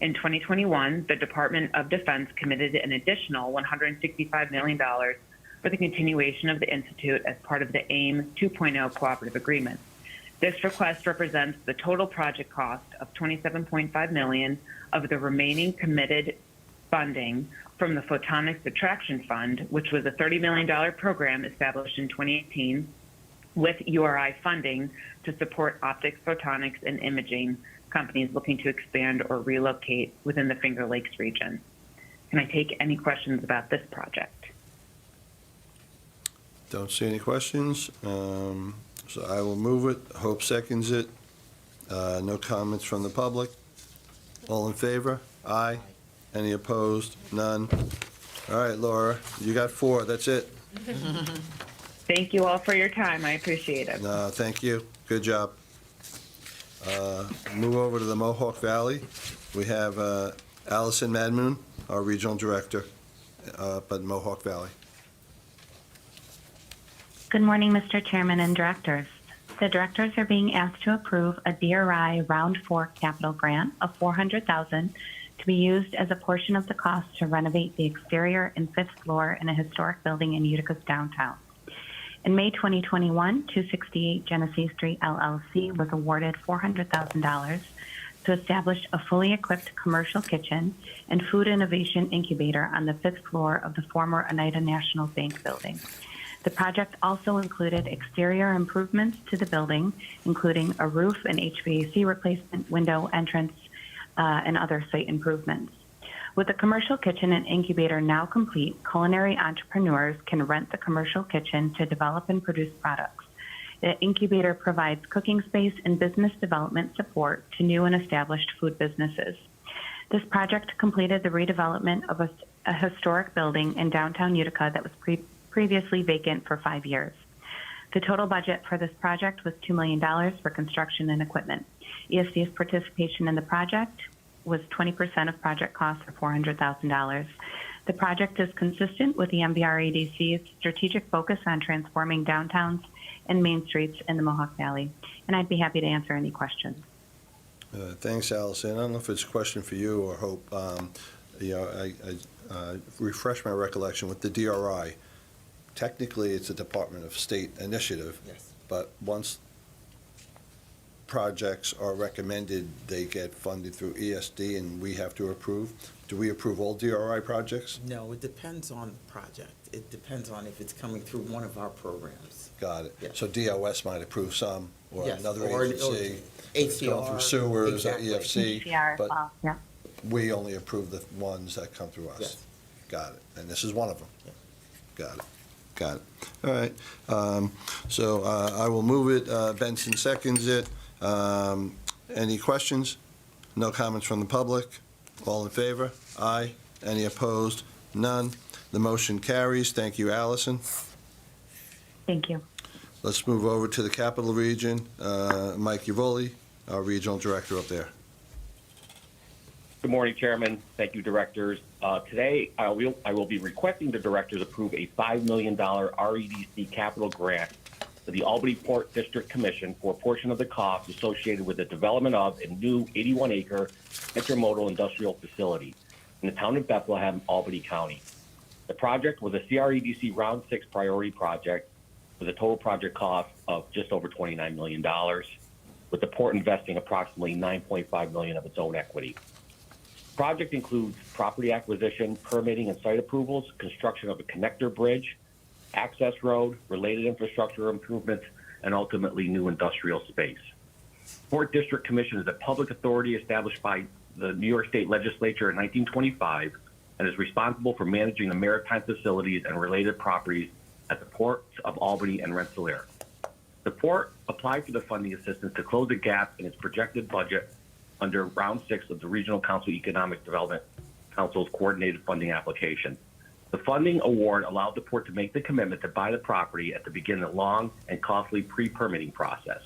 In 2021, the Department of Defense committed an additional $165 million for the continuation of the Institute as part of the AIM 2.0 cooperative agreement. This request represents the total project cost of $27.5 million of the remaining committed funding from the Photonics Attraction Fund, which was a $30 million program established in 2018 with URI funding to support optics, photonics, and imaging companies looking to expand or relocate within the Finger Lakes region. Can I take any questions about this project? Don't see any questions. So I will move it. Hope seconds it. No comments from the public. All in favor? Aye. Any opposed? None. All right, Laura, you got 4. That's it. Thank you all for your time. I appreciate it. No, thank you. Good job. Move over to the Mohawk Valley. We have Allison Madmoon, our regional director, but Mohawk Valley. Good morning, Mr. Chairman and directors. The directors are being asked to approve a DRI Round 4 capital grant of $400,000 to be used as a portion of the cost to renovate the exterior and 5th floor in a historic building in Utica's downtown. In May 2021, 268 Genesee Street LLC was awarded $400,000 to establish a fully equipped commercial kitchen and food innovation incubator on the 5th floor of the former Oneida National Bank building. The project also included exterior improvements to the building, including a roof and HVAC replacement, window entrance, and other site improvements. With the commercial kitchen and incubator now complete, culinary entrepreneurs can rent the commercial kitchen to develop and produce products. The incubator provides cooking space and business development support to new and established food businesses. This project completed the redevelopment of a historic building in downtown Utica that was previously vacant for 5 years. The total budget for this project was $2 million for construction and equipment. ESD's participation in the project was 20% of project costs for $400,000. The project is consistent with the MVRADC's strategic focus on transforming downtowns and main streets in the Mohawk Valley. And I'd be happy to answer any questions. Thanks, Allison. I don't know if it's a question for you or Hope. I refresh my recollection with the DRI. Technically, it's a Department of State initiative. Yes. But once projects are recommended, they get funded through ESD and we have to approve. Do we approve all DRI projects? No, it depends on the project. It depends on if it's coming through one of our programs. Got it. Yes. So DOS might approve some, or Yes, another or agency. It's going through sewers or exactly. EFC. CR as but well, yeah. we only approve the ones that come through us. Yes. Got it. And this is one of them. Yeah. Got it. Got it. All right. So I will move it. Benson seconds it. Any questions? No comments from the public? All in favor? Aye. Any opposed? None. The motion carries. Thank you, Allison. Thank you. Let's move over to the Capital Region. Mike Uvoli, our Regional Director up there. Good morning, Chairman. Thank you, Directors. Today, I will be requesting the Directors approve a $5 million REDC capital grant to the Albany Port District Commission for a portion of the cost associated with the development of a new 81-acre intermodal industrial facility in the town of Bethlehem, Albany County. The project was a CREDC Round 6 priority project with a total project cost of just over $29 million, with the port investing approximately $9.5 million of its own equity. The project includes property acquisition, permitting and site approvals, construction of a connector bridge, access road, related infrastructure improvements, and ultimately new industrial space. Port District Commission is a public authority established by the New York State Legislature in 1925 and is responsible for managing the maritime facilities and related properties at the ports of Albany and Rensselaer. The port applied for the funding assistance to close a gap in its projected budget under Round 6 of the Regional Council Economic Development Council's coordinated funding application. The funding award allowed the port to make the commitment to buy the property at the beginning of the long and costly pre-permitting process.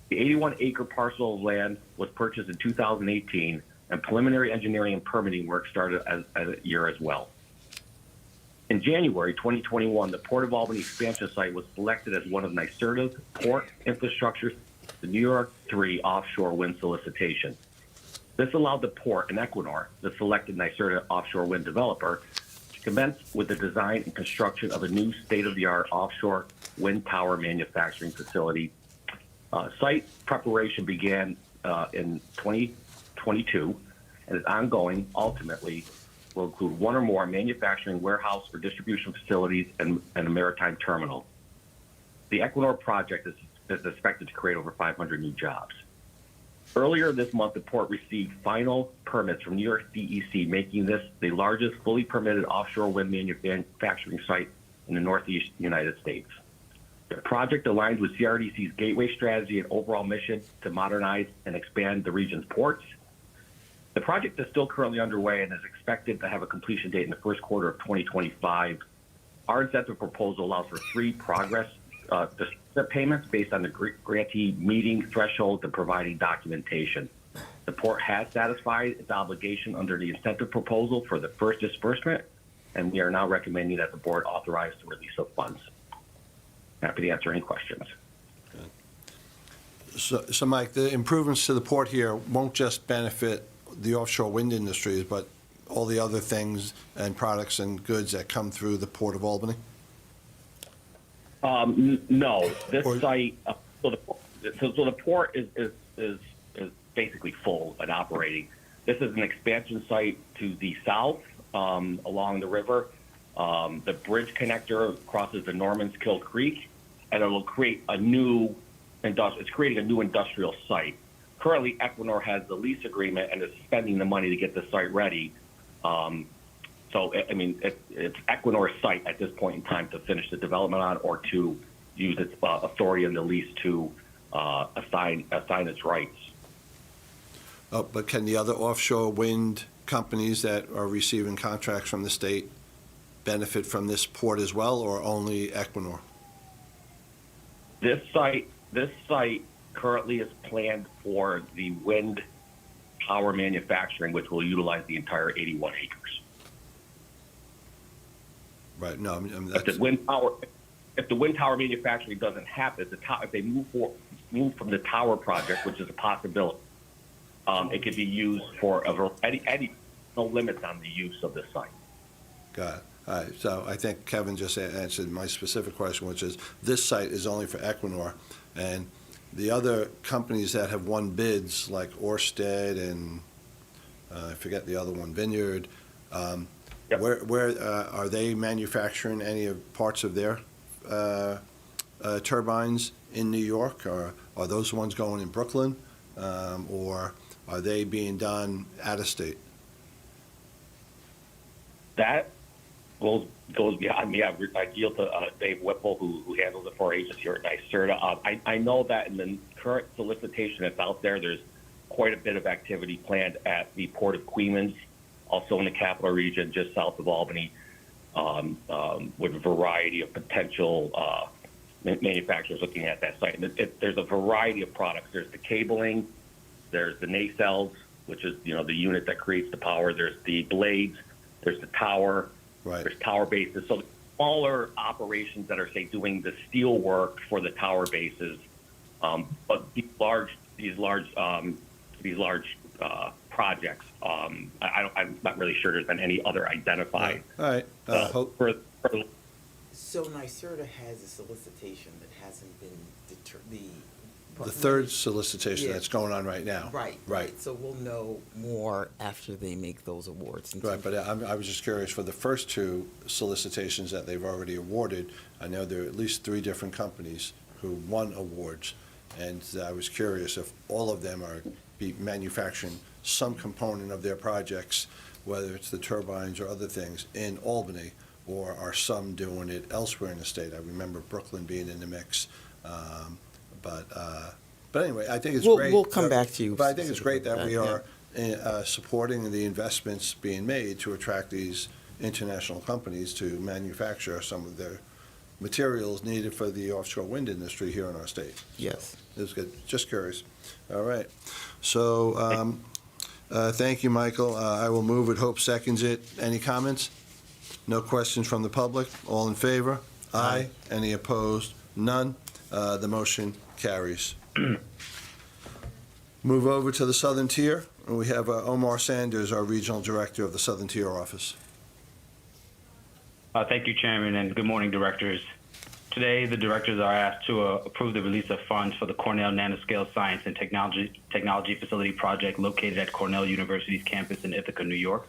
The 81-acre parcel of land was purchased in 2018, and preliminary engineering and permitting work started as a year as well. In January 2021, the Port of Albany expansion site was selected as one of NYSERDA's port infrastructure, the New York 3 offshore wind solicitation. This allowed the port and Equinor, the selected NYSERDA offshore wind developer, to commence with the design and construction of a new state-of-the-art offshore wind tower manufacturing facility. Site preparation began in 2022 and is ongoing. Ultimately, will include one or more manufacturing, warehouse, or distribution facilities and a maritime terminal. The Equinor project is expected to create over 500 new jobs. Earlier this month, the port received final permits from New York DEC, making this the largest fully permitted offshore wind manufacturing site in the Northeast United States. The project aligns with CRDC's gateway strategy and overall mission to modernize and expand the region's ports. The project is still currently underway and is expected to have a completion date in the first quarter of 2025. Our incentive proposal allows for 3 progress payments based on the grantee meeting thresholds and providing documentation. The port has satisfied its obligation under the incentive proposal for the first disbursement, and we are now recommending that the board authorize the release of funds. Happy to answer any questions. So Mike, the improvements to the port here won't just benefit the offshore wind industries, but all the other things and products and goods that come through the Port of Albany? No, this site, so the port is basically full and operating. This is an expansion site to the south along the river. The bridge connector crosses the Norman's Kill Creek, and it will create a new it's creating a new industrial site. Currently, Equinor has the lease agreement and is spending the money to get the site ready. It's Equinor's site at this point in time to finish the development on or to use its authority in the lease to assign its rights. But can the other offshore wind companies that are receiving contracts from the state benefit from this port as well, or only Equinor? This site currently is planned for the wind power manufacturing, which will utilize the entire 81 acres. Right. No, I mean that's the wind power. if the wind tower manufacturing doesn't happen, if they move from the tower project, which is a possibility, it could be used for no limits on the use of the site. Got it. All right, so I think Kevin just answered my specific question, which is this site is only for Equinor, and the other companies that have won bids, like Ørsted and I forget the other one, Vineyard, where are they manufacturing any of parts of their turbines in New York, or are those ones going in Brooklyn, or are they being done out of state? That goes beyond me. I yield to Dave Whipple, who handles it for our agency here at NYSERDA. I know that in the current solicitation that's out there, there's quite a bit of activity planned at the Port of Queens, also in the capital region, just south of Albany, with a variety of potential manufacturers looking at that site. And there's a variety of products. There's the cabling, there's the nacelles, which is the unit that creates the power. There's the blades, there's the tower, there's tower bases. So smaller operations that are, say, doing the steel work for the tower bases, but these large projects, I'm not really sure there's been any other identified. All right. So NYSERDA has a solicitation that hasn't been The third solicitation that's going on right now. Right. So we'll know more after they make those awards. Right, but I was just curious, for the first two solicitations that they've already awarded, I know there are at least 3 different companies who won awards, and I was curious if all of them are manufacturing some component of their projects, whether it's the turbines or other things, in Albany, or are some doing it elsewhere in the state. I remember Brooklyn being in the mix. But anyway, I think it's great. We'll come back to you. But I think it's great that we are supporting the investments being made to attract these international companies to manufacture some of their materials needed for the offshore wind industry here in our state. Yes. It was good. Just curious. All right. So thank you, Michael. I will move it. Hope seconds it. Any comments? No questions from the public? All in favor? Aye. Any opposed? None. The motion carries. Move over to the Southern Tier, and we have Omar Sanders, our Regional Director of the Southern Tier Office. Thank you, Chairman, and good morning, Directors. Today, the Directors are asked to approve the release of funds for the Cornell Nanoscale Science and Technology Facility project located at Cornell University's campus in Ithaca, New York.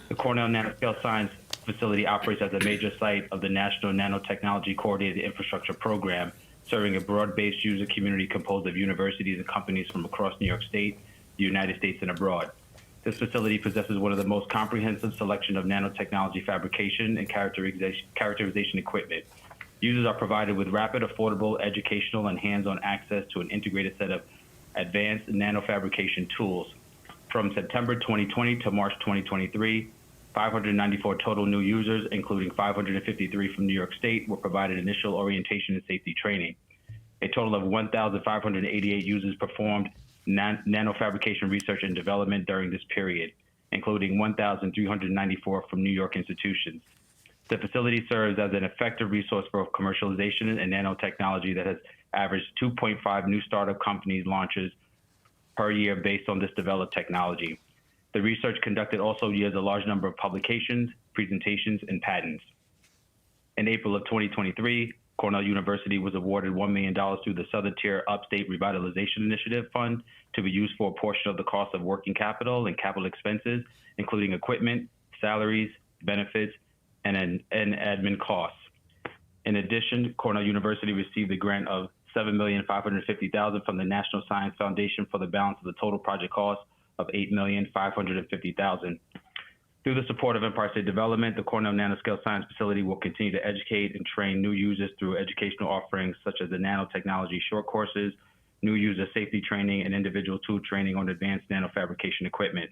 The Cornell Nanoscale Science Facility operates as a major site of the National Nanotechnology Coordinated Infrastructure Program, serving a broad-based user community composed of universities and companies from across New York State, the United States, and abroad. This facility possesses one of the most comprehensive selection of nanotechnology fabrication and characterization equipment. Users are provided with rapid, affordable, educational, and hands-on access to an integrated set of advanced nanofabrication tools. From September 2020 to March 2023, 594 total new users, including 553 from New York State, were provided initial orientation and safety training. A total of 1,588 users performed nanofabrication research and development during this period, including 1,394 from New York institutions. The facility serves as an effective resource for commercialization and nanotechnology that has averaged 2.5 new startup companies launches per year based on this developed technology. The research conducted also yields a large number of publications, presentations, and patents. In April of 2023, Cornell University was awarded $1 million through the Southern Tier Upstate Revitalization Initiative Fund to be used for a portion of the cost of working capital and capital expenses, including equipment, salaries, benefits, and admin costs. In addition, Cornell University received a grant of $7,550,000 from the National Science Foundation for the balance of the total project cost of $8,550,000. Through the support of Empire State Development, the Cornell Nanoscale Science Facility will continue to educate and train new users through educational offerings such as the nanotechnology short courses, new user safety training, and individual tool training on advanced nanofabrication equipment.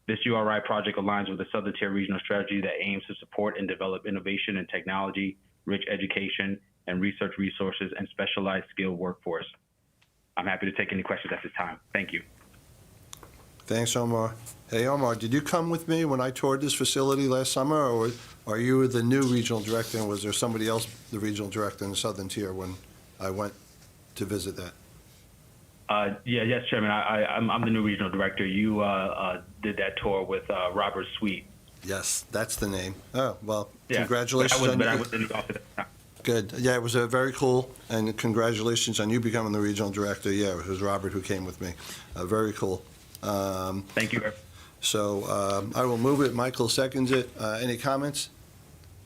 This URI project aligns with the Southern Tier Regional Strategy that aims to support and develop innovation in technology, rich education, and research resources and specialized skilled workforce. I'm happy to take any questions at this time. Thank you. Thanks, Omar. Hey, Omar, did you come with me when I toured this facility last summer, or Are you the new regional director, and was there somebody else, the regional director in the southern tier, when I went to visit that? Yes, Chairman. I'm the new regional director. You did that tour with Robert Sweet. Yes, that's the name. Oh, well, Yeah, congratulations on I you. was in the office at the time. Good. Yeah, it was very cool, and congratulations on you becoming the regional director. Yeah, it was Robert who came with me. Very cool. Thank you. So I will move it. Michael seconds it. Any comments?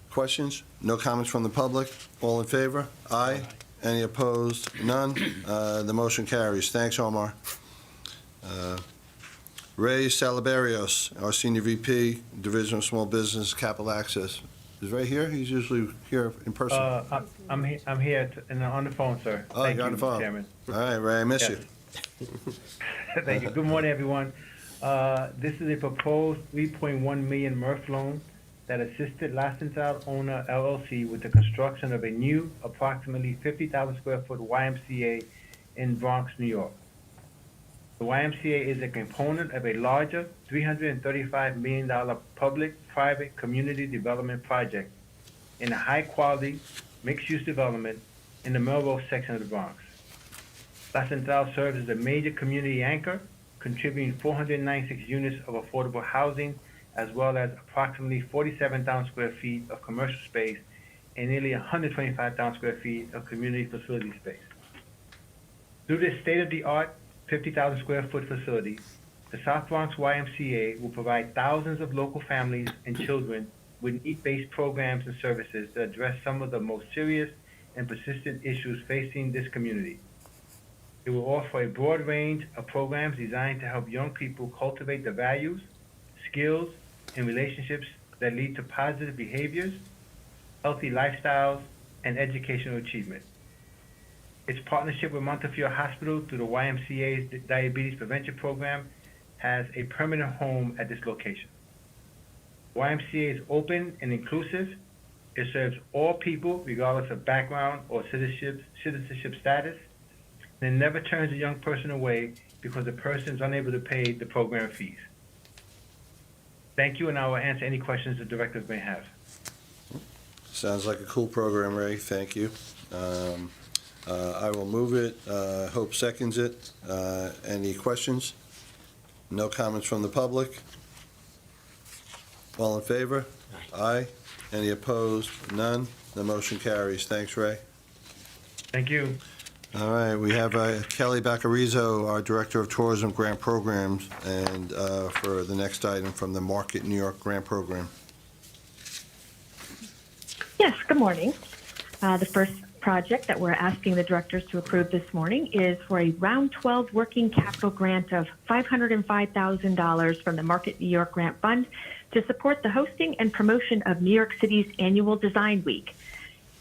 Questions? No comments from the public? All in favor? Aye. Any opposed? None. The motion carries. Thanks, Omar. Ray Salabarios, our Senior VP, Division of Small Business, Capital Access. Is Ray here? He's usually here in person. I'm here on the phone, sir. Oh, Thank you're on you, the phone. Chairman. All right, Ray, I miss Yes. you. Thank you. Good morning, everyone. This is a proposed 3.1 million MRF loan that assisted Lassenthal Owner LLC with the construction of a new, approximately 50,000 square foot YMCA in Bronx, New York. The YMCA is a component of a larger $335 million public-private community development project in a high-quality, mixed-use development in the Melrose section of the Bronx. Lassenthal serves as a major community anchor, contributing 496 units of affordable housing, as well as approximately 47,000 square feet of commercial space and nearly 125,000 square feet of community facility space. Through this state-of-the-art 50,000 square foot facility, the South Bronx YMCA will provide thousands of local families and children with need-based programs and services that address some of the most serious and persistent issues facing this community. It will offer a broad range of programs designed to help young people cultivate the values, skills, and relationships that lead to positive behaviors, healthy lifestyles, and educational achievement. Its partnership with Montefiore Hospital through the YMCA's Diabetes Prevention Program has a permanent home at this location. YMCA is open and inclusive. It serves all people regardless of background or citizenship status, and it never turns a young person away because the person is unable to pay the program fees. Thank you, and I will answer any questions the directors may have. Sounds like a cool program, Ray. Thank you. I will move it. Hope seconds it. Any questions? No comments from the public? All in favor? Aye. Any opposed? None. The motion carries. Thanks, Ray. Thank you. All right, we have Kelly Baccarizzo, our Director of Tourism Grant Programs, and for the next item from the Market New York Grant Program. Yes, good morning. The first project that we're asking the directors to approve this morning is for a Round 12 Working Capital Grant of $505,000 from the Market New York Grant Fund to support the hosting and promotion of New York City's annual Design Week.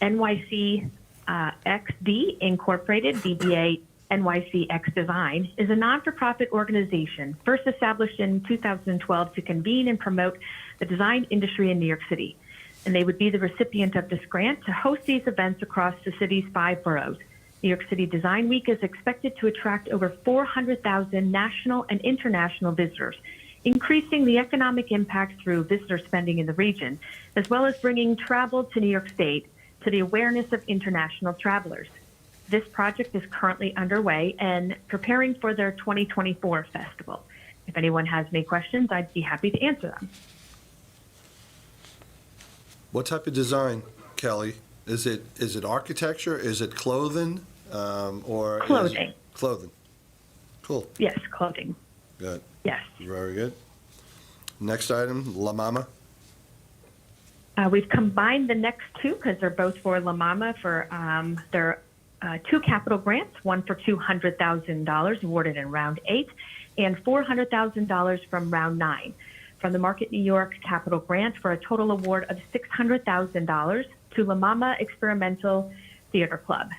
NYC XD Incorporated, DBA NYC X Design, is a non-for-profit organization first established in 2012 to convene and promote the design industry in New York City. And they would be the recipient of this grant to host these events across the city's 5 boroughs. New York City Design Week is expected to attract over 400,000 national and international visitors, increasing the economic impact through visitor spending in the region, as well as bringing travel to New York State to the awareness of international travelers. This project is currently underway and preparing for their 2024 festival. If anyone has any questions, I'd be happy to answer them. What type of design, Kelly? Is it architecture? Is it clothing? Or Clothing. Clothing. Cool. Yes, clothing. Good. Yes. Very good. Next item, La Mama. We've combined the next two because they're both for La Mama for their 2 capital grants, one for $200,000 awarded in round 8 and $400,000 from round 9 from the Market New York Capital Grant for a total award of $600,000 to La Mama Experimental Theater Club.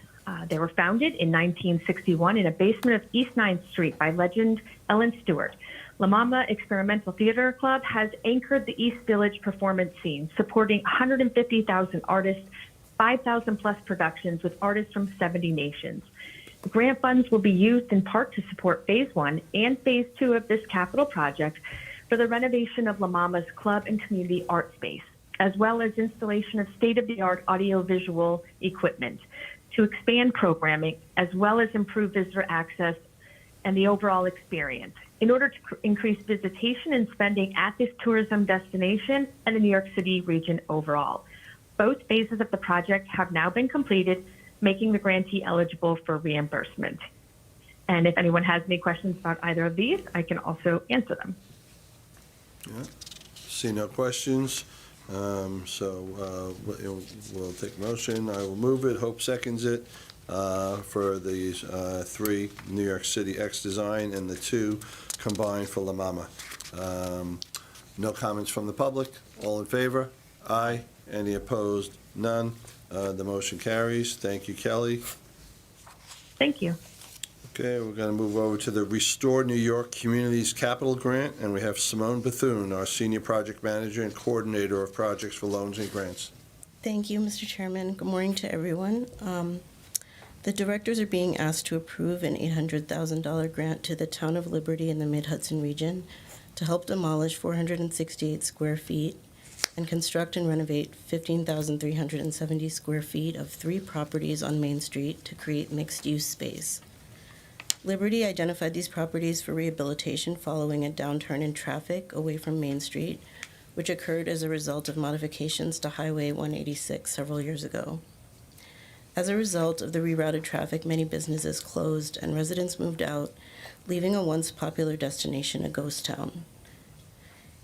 They were founded in 1961 in a basement of East 9th Street by legend Ellen Stewart. La Mama Experimental Theater Club has anchored the East Village performance scene, supporting 150,000 artists, 5,000 plus productions with artists from 70 nations. The grant funds will be used in part to support Phase 1 and Phase 2 of this capital project for the renovation of La Mama's club and community art space. as well as installation of state-of-the-art audiovisual equipment to expand programming, as well as improve visitor access and the overall experience in order to increase visitation and spending at this tourism destination and the New York City region overall. Both phases of the project have now been completed, making the grantee eligible for reimbursement. And if anyone has any questions about either of these, I can also answer them. Yeah. See no questions. We'll take a motion. I will move it. Hope seconds it for these 3 New York City X Design and the 2 combined for La Mama. No comments from the public. All in favor? Aye. Any opposed? None. The motion carries. Thank you, Kelly. Thank you. Okay, we're going to move over to the Restore New York Communities Capital Grant, and we have Simone Bethune, our Senior Project Manager and Coordinator of Projects for Loans and Grants. Thank you, Mr. Chairman. Good morning to everyone. The directors are being asked to approve an $800,000 grant to the Town of Liberty in the Mid-Hudson region to help demolish 468 square feet and construct and renovate 15,370 square feet of 3 properties on Main Street to create mixed-use space. Liberty identified these properties for rehabilitation following a downturn in traffic away from Main Street, which occurred as a result of modifications to Highway 186 several years ago. As a result of the rerouted traffic, many businesses closed and residents moved out, leaving a once popular destination a ghost town.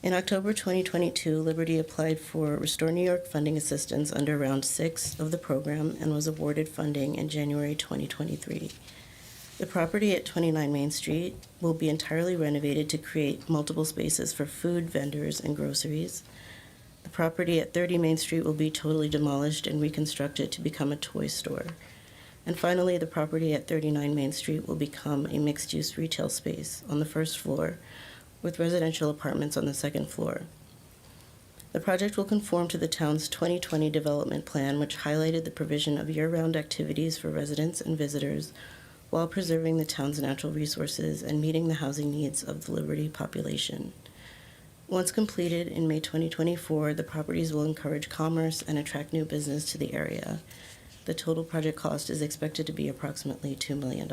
In October 2022, Liberty applied for Restore New York funding assistance under Round 6 of the program and was awarded funding in January 2023. The property at 29 Main Street will be entirely renovated to create multiple spaces for food, vendors, and groceries. The property at 30 Main Street will be totally demolished and reconstructed to become a toy store. And finally, the property at 39 Main Street will become a mixed-use retail space on the first floor with residential apartments on the second floor. The project will conform to the town's 2020 development plan, which highlighted the provision of year-round activities for residents and visitors while preserving the town's natural resources and meeting the housing needs of the Liberty population. Once completed in May 2024, the properties will encourage commerce and attract new business to the area. The total project cost is expected to be approximately $2 million.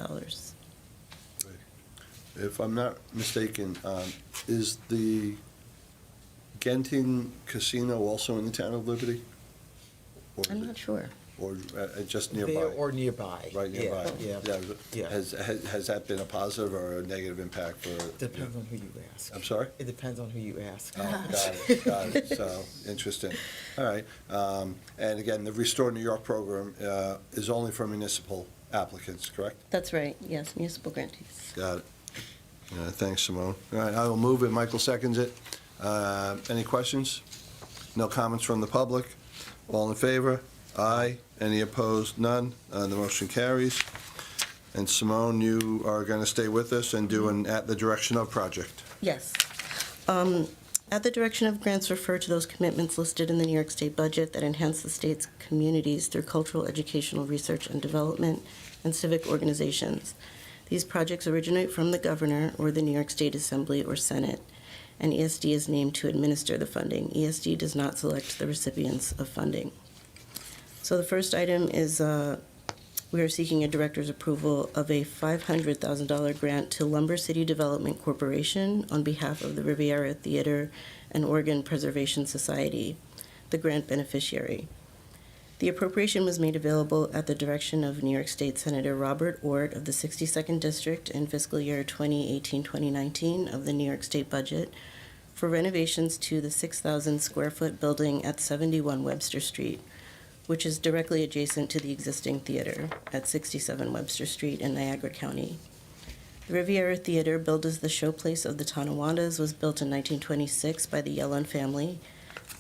If I'm not mistaken, is the Genting Casino also in the town of Liberty? Or I'm not sure. Or just nearby? There or nearby. Right nearby? Yeah. Yeah. Has that been a positive or a negative impact for? Depends on who you ask. I'm sorry? It depends on who you ask. Oh, got it. So, interesting. All right. And again, the Restore New York program is only for municipal applicants, correct? That's right, yes, municipal grantees. Got it. Thanks, Simone. All right, I will move it. Michael seconds it. Any questions? No comments from the public? All in favor? Aye. Any opposed? None. The motion carries. And Simone, you are going to stay with us and do an at the direction of project. Yes. At the direction of grants refer to those commitments listed in the New York State budget that enhance the state's communities through cultural, educational, research, and development, and civic organizations. These projects originate from the governor or the New York State Assembly or Senate, and ESD is named to administer the funding. ESD does not select the recipients of funding. So the first item is we are seeking a director's approval of a $500,000 grant to Lumber City Development Corporation on behalf of the Riviera Theater and Organ Preservation Society, the grant beneficiary. The appropriation was made available at the direction of New York State Senator Robert Ort of the 62nd District in fiscal year 2018-2019 of the New York State budget for renovations to the 6,000 square foot building at 71 Webster Street, which is directly adjacent to the existing theater at 67 Webster Street in Niagara County. The Riviera Theater, billed as the showplace of the Tonawandas, was built in 1926 by the Yellon family.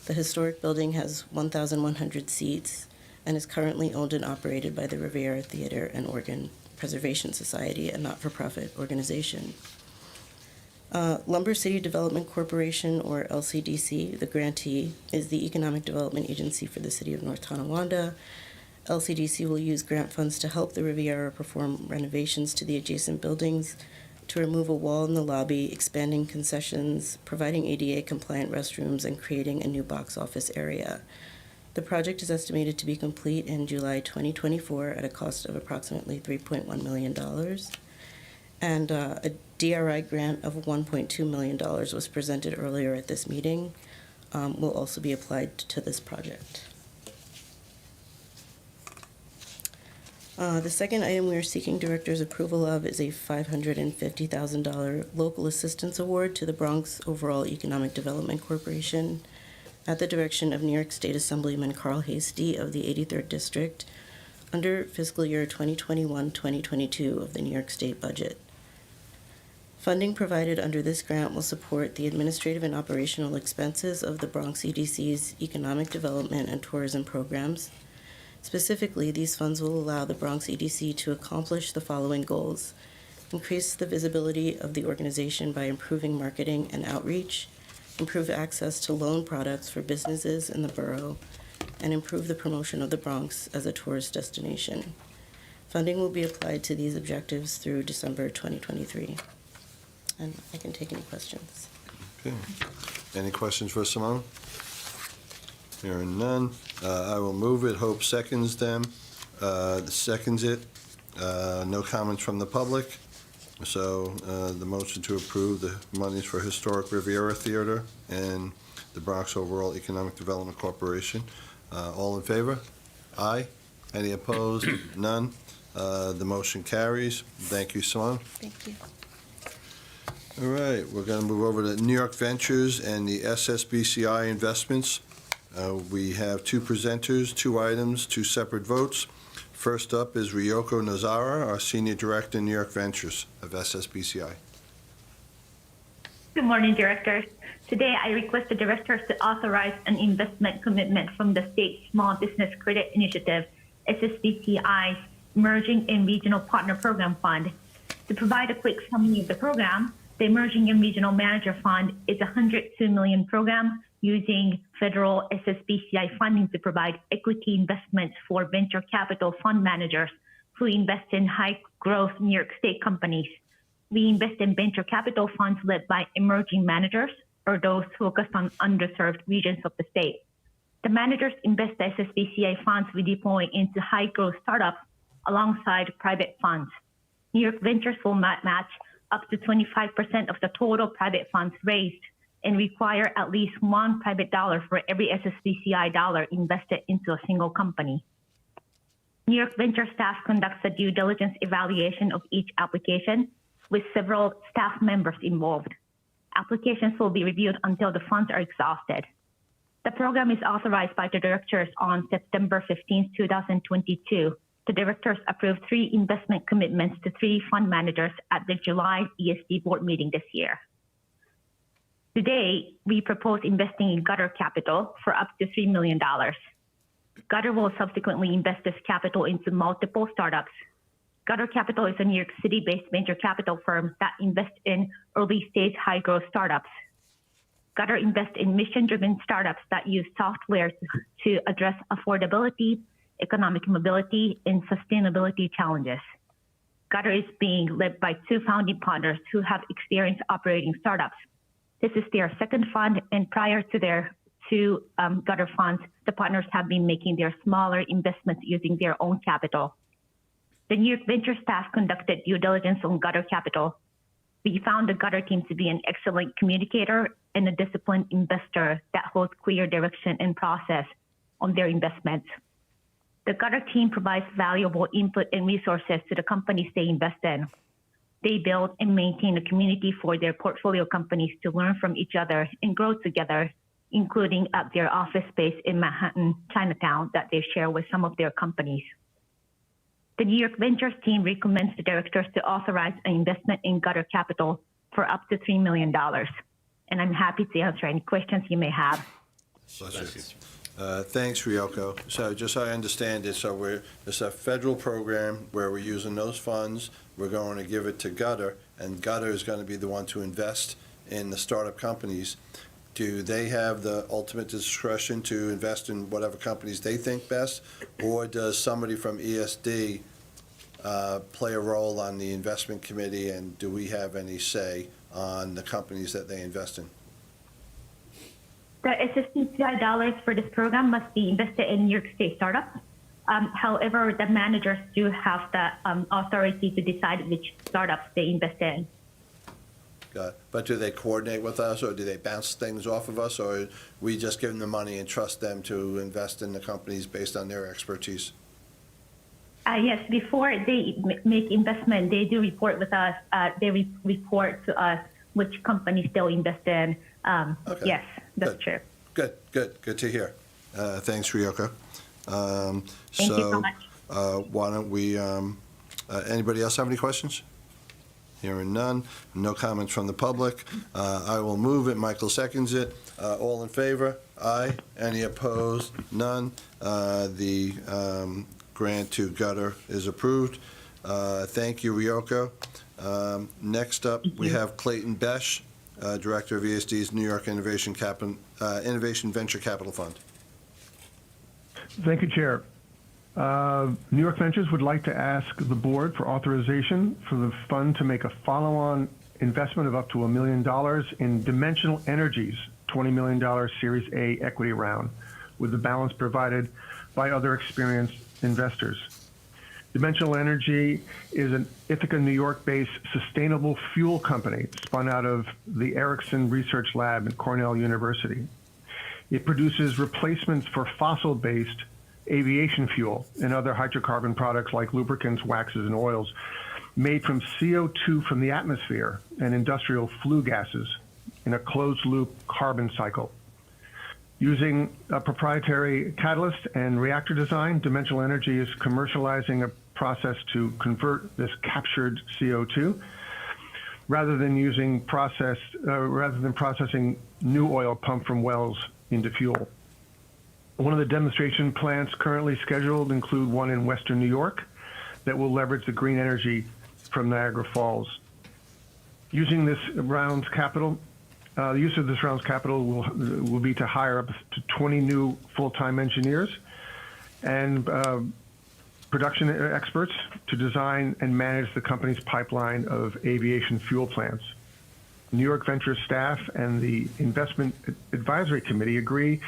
The historic building has 1,100 seats and is currently owned and operated by the Riviera Theater and Organ Preservation Society, a not-for-profit organization. Lumber City Development Corporation, or LCDC, the grantee, is the economic development agency for the city of North Tonawanda. LCDC will use grant funds to help the Riviera perform renovations to the adjacent buildings, to remove a wall in the lobby, expanding concessions, providing ADA-compliant restrooms, and creating a new box office area. The project is estimated to be complete in July 2024 at a cost of approximately $3.1 million. And a DRI grant of $1.2 million was presented earlier at this meeting, will also be applied to this project. The second item we are seeking director's approval of is a $550,000 local assistance award to the Bronx Overall Economic Development Corporation at the direction of New York State Assemblyman Carl Hastie of the 83rd District under fiscal year 2021-2022 of the New York State budget. Funding provided under this grant will support the administrative and operational expenses of the Bronx EDC's economic development and tourism programs. Specifically, these funds will allow the Bronx EDC to accomplish the following goals: increase the visibility of the organization by improving marketing and outreach, improve access to loan products for businesses in the borough, and improve the promotion of the Bronx as a tourist destination. Funding will be applied to these objectives through December 2023. And I can take any questions. Okay. Any questions for Simone? Hearing none. I will move it. Hope seconds them. Seconds it. No comments from the public. So the motion to approve the monies for Historic Riviera Theater and the Bronx Overall Economic Development Corporation. All in favor? Aye. Any opposed? None. The motion carries. Thank you, Simone. Thank you. All right, we're going to move over to New York Ventures and the SSBCI investments. We have two presenters, two items, two separate votes. First up is Ryoko Nozara, our Senior Director in New York Ventures of SSBCI. Good morning, Directors. Today, I request the Directors to authorize an investment commitment from the State Small Business Credit Initiative, SSBCI's Emerging and Regional Partner Program Fund. To provide a quick summary of the program, the Emerging and Regional Manager Fund is a $102 million program using federal SSBCI funding to provide equity investments for venture capital fund managers who invest in high-growth New York State companies. We invest in venture capital funds led by emerging managers or those focused on underserved regions of the state. The managers invest the SSBCI funds we deploy into high-growth startups alongside private funds. New York Ventures will match up to 25% of the total private funds raised and require at least one private dollar for every SSBCI dollar invested into a single company. New York Venture staff conducts a due diligence evaluation of each application with several staff members involved. Applications will be reviewed until the funds are exhausted. The program is authorized by the directors on September 15, 2022. The directors approved 3 investment commitments to 3 fund managers at the July ESD board meeting this year. Today, we propose investing in Gutter Capital for up to $3 million. Gutter will subsequently invest this capital into multiple startups. Gutter Capital is a New York City-based venture capital firm that invests in early-stage high-growth startups. Gutter invests in mission-driven startups that use software to address affordability, economic mobility, and sustainability challenges. Gutter is being led by 2 founding partners who have experience operating startups. This is their second fund, and prior to their 2 Gutter funds, the partners have been making their smaller investments using their own capital. The New York Venture staff conducted due diligence on Gutter Capital. We found the Gutter team to be an excellent communicator and a disciplined investor that holds clear direction and process on their investments. The Gutter team provides valuable input and resources to the companies they invest in. They build and maintain a community for their portfolio companies to learn from each other and grow together, including at their office space in Manhattan, Chinatown, that they share with some of their companies. The New York Ventures team recommends the directors to authorize an investment in Gutter Capital for up to $3 million. And I'm happy to answer any questions you may have. Bless you. Thanks, Ryoko. So just so I understand it, so it's a federal program where we're using those funds. We're going to give it to Gutter, and Gutter is going to be the one to invest in the startup companies. Do they have the ultimate discretion to invest in whatever companies they think best, or does somebody from ESD play a role on the investment committee, and do we have any say on the companies that they invest in? The SSBCI dollars for this program must be invested in New York State startups. However, the managers do have the authority to decide which startups they invest in. But do they coordinate with us, or do they bounce things off of us, or we just give them the money and trust them to invest in the companies based on their expertise? Yes, before they make investment, they do report with us. They report to us which companies they'll invest in. Okay. Yes, that's true. Good to hear. Thanks, Ryoko. Thank you so much. Why don't we, anybody else have any questions? Hearing none, no comments from the public. I will move it. Michael seconds it. All in favor? Aye. Any opposed? None. The grant to Gutter is approved. Thank you, Ryoko. Next up, we have Clayton Besh, Director of ESD's New York Innovation Venture Capital Fund. Thank you, Chair. New York Ventures would like to ask the board for authorization for the fund to make a follow-on investment of up to $1 million in Dimensional Energy's $20 million Series A equity round, with the balance provided by other experienced investors. Dimensional Energy is an Ithaca, New York-based sustainable fuel company spun out of the Erickson Research Lab at Cornell University. It produces replacements for fossil-based aviation fuel and other hydrocarbon products like lubricants, waxes, and oils made from CO2 from the atmosphere and industrial flue gases in a closed-loop carbon cycle. Using a proprietary catalyst and reactor design, Dimensional Energy is commercializing a process to convert this captured CO2 rather than processing new oil pumped from wells into fuel. One of the demonstration plants currently scheduled include one in Western New York that will leverage the green energy from Niagara Falls. Using this round's capital, the use of this round's capital will be to hire up to 20 new full-time engineers and production experts to design and manage the company's pipeline of aviation fuel plants. New York Ventures staff and the Investment Advisory Committee agree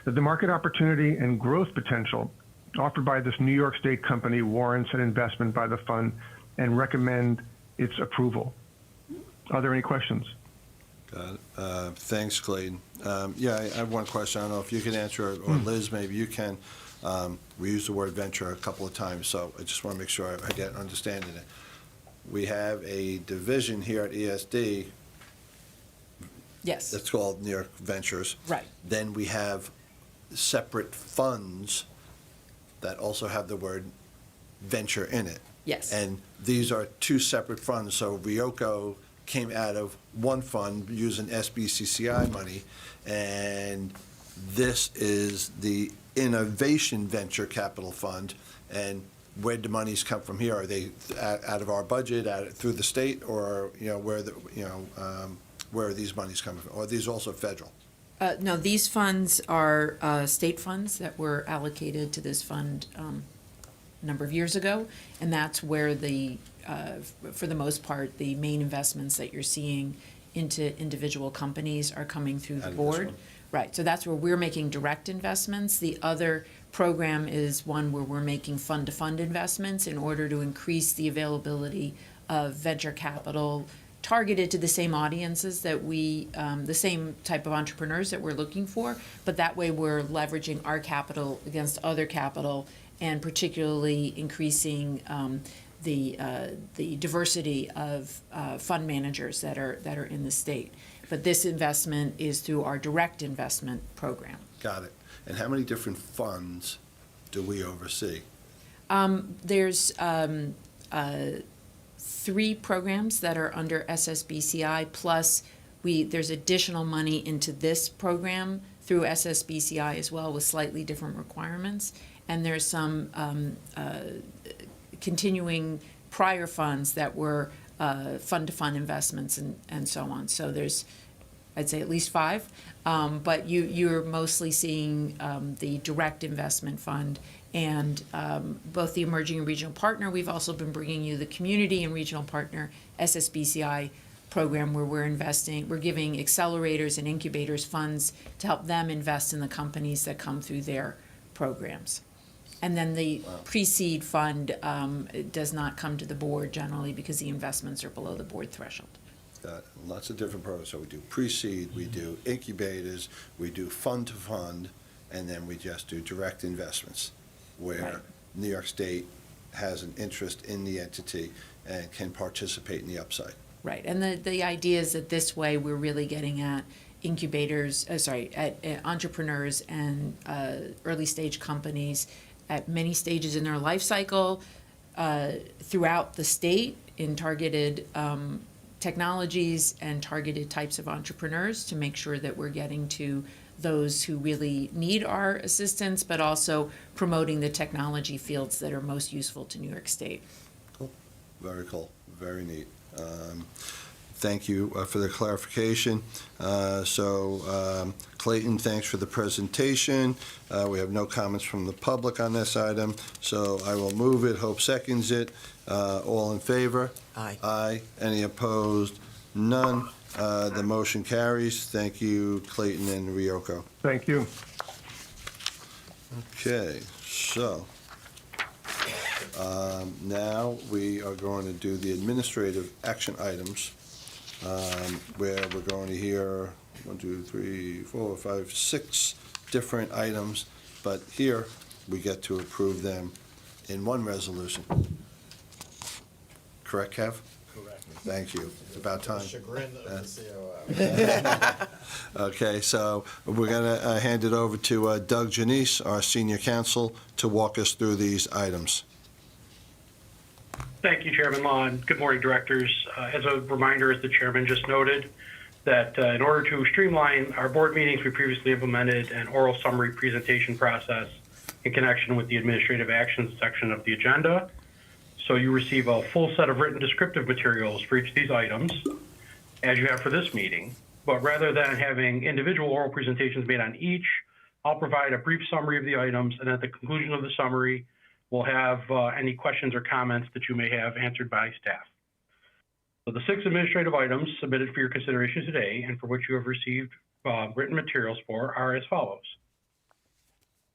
that the market opportunity and growth potential offered by this New York State company warrants an investment by the fund and recommend its approval. Are there any questions? Got it. Thanks, Clayton. Yeah, I have one question. I don't know if you can answer it, or Liz, maybe you can. We used the word venture a couple of times, so I just want to make sure I get understanding it. We have a division here at ESD. Yes. That's called New York Ventures. Right. Then we have separate funds that also have the word venture in it. Yes. And these are two separate funds. So Ryoko came out of one fund using SBCCI money, and this is the Innovation Venture Capital Fund. And where'd the monies come from here? Are they out of our budget, through the state, or where are these monies coming from? Or are these also federal? No, these funds are state funds that were allocated to this fund a number of years ago, and that's where for the most part, the main investments that you're seeing into individual companies are coming through the board. Right, so that's where we're making direct investments. The other program is one where we're making fund-to-fund investments in order to increase the availability of venture capital targeted to the same audiences that the same type of entrepreneurs that we're looking for, but that way we're leveraging our capital against other capital and particularly increasing the diversity of fund managers that are in the state. But this investment is through our direct investment program. Got it. And how many different funds do we oversee? There's 3 programs that are under SSBCI, plus there's additional money into this program through SSBCI as well with slightly different requirements. And there's some continuing prior funds that were fund-to-fund investments and so on. So there's I'd say at least 5. But you're mostly seeing the direct investment fund and both the emerging and regional partner. We've also been bringing you the community and regional partner SSBCI program where we're giving accelerators and incubators funds to help them invest in the companies that come through their programs. And then the pre-seed fund does not come to the board generally because the investments are below the board threshold. Lots of different programs. So we do pre-seed, we do incubators, we do fund-to-fund, and then we just do direct investments, where Right. New York State has an interest in the entity and can participate in the upside. Right, and the idea is that this way we're really getting at incubators, at entrepreneurs and early stage companies at many stages in their life cycle throughout the state in targeted technologies and targeted types of entrepreneurs to make sure that we're getting to those who really need our assistance, but also promoting the technology fields that are most useful to New York State. Very cool, very neat. Thank you for the clarification. Clayton, thanks for the presentation. We have no comments from the public on this item, so I will move it. Hope seconds it. All in favor? Aye. Aye. Any opposed? None. The motion carries. Thank you, Clayton and Ryoko. Thank you. Okay, so now we are going to do the administrative action items, where we're going to hear 6 different items, but here we get to approve them in one resolution. Correct, Kev? Correct. Thank you. It's about time. Chagrin of the COO. Okay, so we're going to hand it over to Doug Janice, our senior counsel, to walk us through these items. Thank you, Chairman Law, and good morning, directors. As a reminder, as the chairman just noted, that in order to streamline our board meetings, we previously implemented an oral summary presentation process in connection with the administrative actions section of the agenda. So you receive a full set of written descriptive materials for each of these items, as you have for this meeting. But rather than having individual oral presentations made on each, I'll provide a brief summary of the items, and at the conclusion of the summary, we'll have any questions or comments that you may have answered by staff. So the 6 administrative items submitted for your consideration today and for which you have received written materials for are as follows.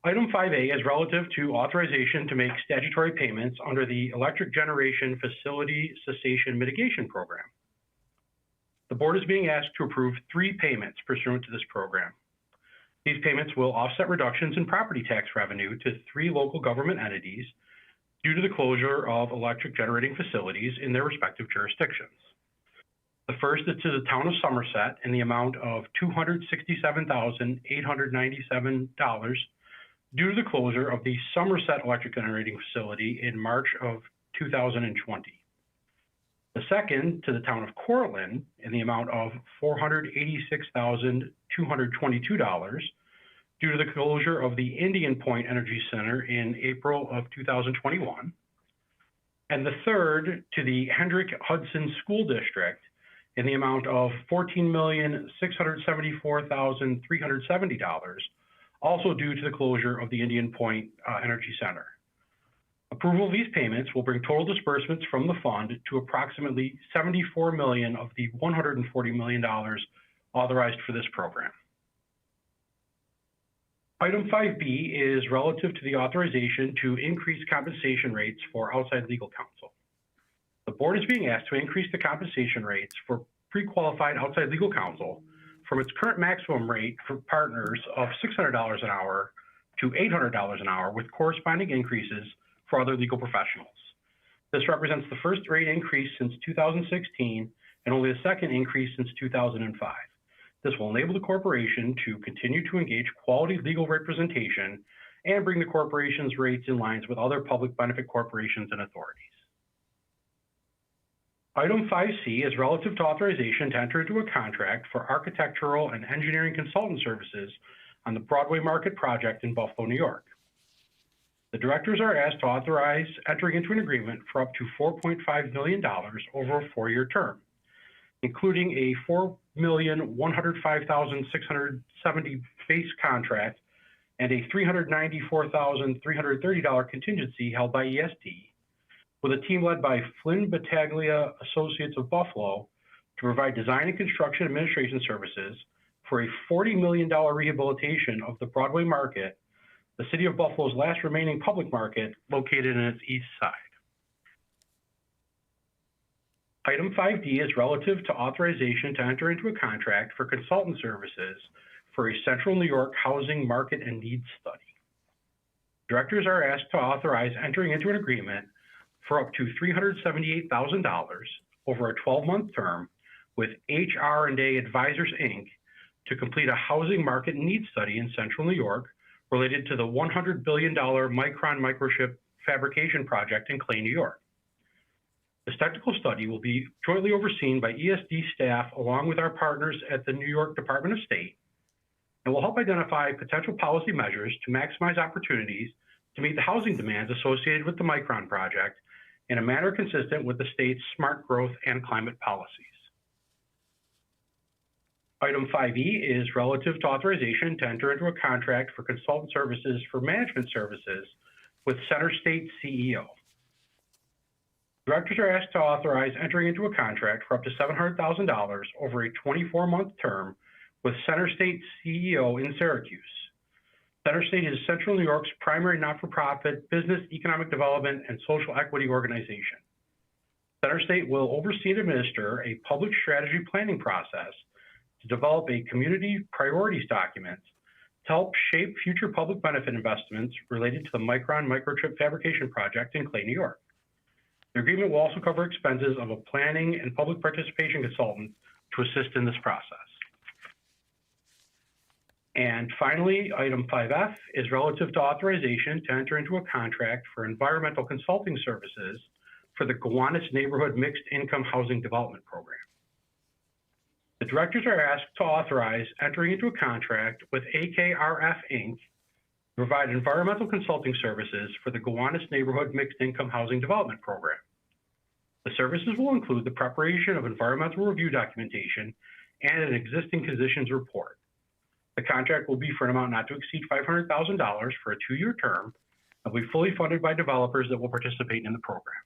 Item 5A is relative to authorization to make statutory payments under the Electric Generation Facility Cessation Mitigation Program. The board is being asked to approve 3 payments pursuant to this program. These payments will offset reductions in property tax revenue to 3 local government entities due to the closure of electric generating facilities in their respective jurisdictions. The first is to the town of Somerset in the amount of $267,897 due to the closure of the Somerset electric generating facility in March of 2020. The second to the town of Cortland in the amount of $486,222 due to the closure of the Indian Point Energy Center in April of 2021. And the third to the Hendrick Hudson School District in the amount of $14,674,370, also due to the closure of the Indian Point Energy Center. Approval of these payments will bring total disbursements from the fund to approximately $74 million of the $140 million authorized for this program. Item 5B is relative to the authorization to increase compensation rates for outside legal counsel. The board is being asked to increase the compensation rates for pre-qualified outside legal counsel from its current maximum rate for partners of $600 an hour to $800 an hour with corresponding increases for other legal professionals. This represents the first rate increase since 2016 and only the second increase since 2005. This will enable the corporation to continue to engage quality legal representation and bring the corporation's rates in line with other public benefit corporations and authorities. Item 5C is relative to authorization to enter into a contract for architectural and engineering consultant services on the Broadway Market project in Buffalo, New York. The directors are asked to authorize entering into an agreement for up to $4.5 million over a 4-year term, including a $1,105,670 base contract and a $394,330 contingency held by ESD, with a team led by Flynn Battaglia Associates of Buffalo to provide design and construction administration services for a $40 million rehabilitation of the Broadway Market, the City of Buffalo's last remaining public market located in its east side. Item 5D is relative to authorization to enter into a contract for consultant services for a Central New York housing market and needs study. Directors are asked to authorize entering into an agreement for up to $378,000 over a 12-month term with HR&A Advisors, Inc. to complete a housing market and needs study in Central New York related to the $100 billion Micron microchip fabrication project in Clay, New York. This technical study will be jointly overseen by ESD staff along with our partners at the New York Department of State and will help identify potential policy measures to maximize opportunities to meet the housing demands associated with the Micron project in a manner consistent with the state's smart growth and climate policies. Item 5E is relative to authorization to enter into a contract for consultant services for management services with Center State CEO. Directors are asked to authorize entering into a contract for up to $700,000 over a 24-month term with Center State CEO in Syracuse. Center State is Central New York's primary not-for-profit business, economic development, and social equity organization. Center State will oversee and administer a public strategy planning process to develop a community priorities document to help shape future public benefit investments related to the Micron microchip fabrication project in Clay, New York. The agreement will also cover expenses of a planning and public participation consultant to assist in this process. And finally, item 5F is relative to authorization to enter into a contract for environmental consulting services for the Gowanus Neighborhood Mixed Income Housing Development Program. The directors are asked to authorize entering into a contract with AKRF, Inc. to provide environmental consulting services for the Gowanus Neighborhood Mixed Income Housing Development Program. The services will include the preparation of environmental review documentation and an existing conditions report. The contract will be for an amount not to exceed $500,000 for a 2-year term and will be fully funded by developers that will participate in the program.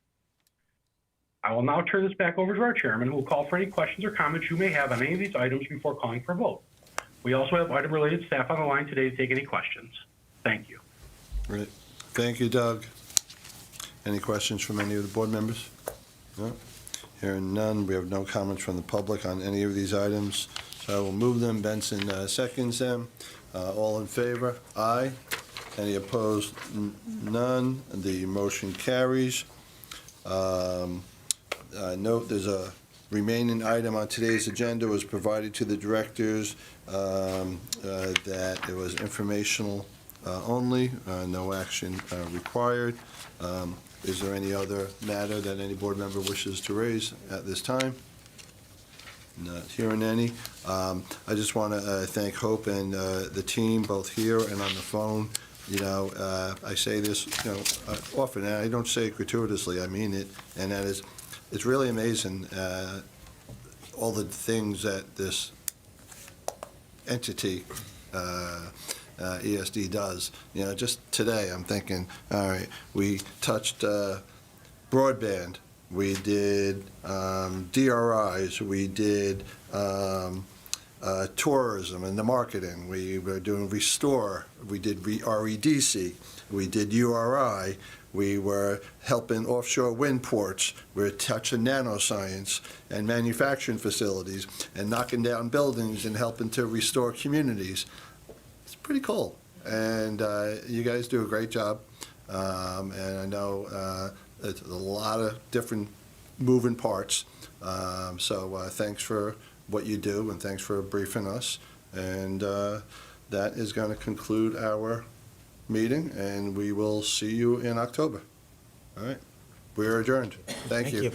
I will now turn this back over to our chairman, who will call for any questions or comments you may have on any of these items before calling for a vote. We also have item-related staff on the line today to take any questions. Thank you. Great. Thank you, Doug. Any questions from any of the board members? No? Hearing none, we have no comments from the public on any of these items. So I will move them. Benson seconds them. All in favor? Aye. Any opposed? None. The motion carries. Note there's a remaining item on today's agenda was provided to the directors that it was informational only, no action required. Is there any other matter that any board member wishes to raise at this time? Not hearing any. I just want to thank Hope and the team, both here and on the phone. You know, I say this, often, and I don't say it gratuitously, I mean it, and that is, it's really amazing all the things that this entity, ESD, does. You know, just today I'm thinking, all right, we touched broadband, we did DRIs, we did tourism and the marketing, we were doing Restore, we did REDC, we did URI, we were helping offshore wind ports, we were touching nanoscience and manufacturing facilities and knocking down buildings and helping to restore communities. It's pretty cool, and you guys do a great job, and I know it's a lot of different moving parts, so thanks for what you do, and thanks for briefing us, and that is going to conclude our meeting, and we will see you in October. All right, we're adjourned. Thank you.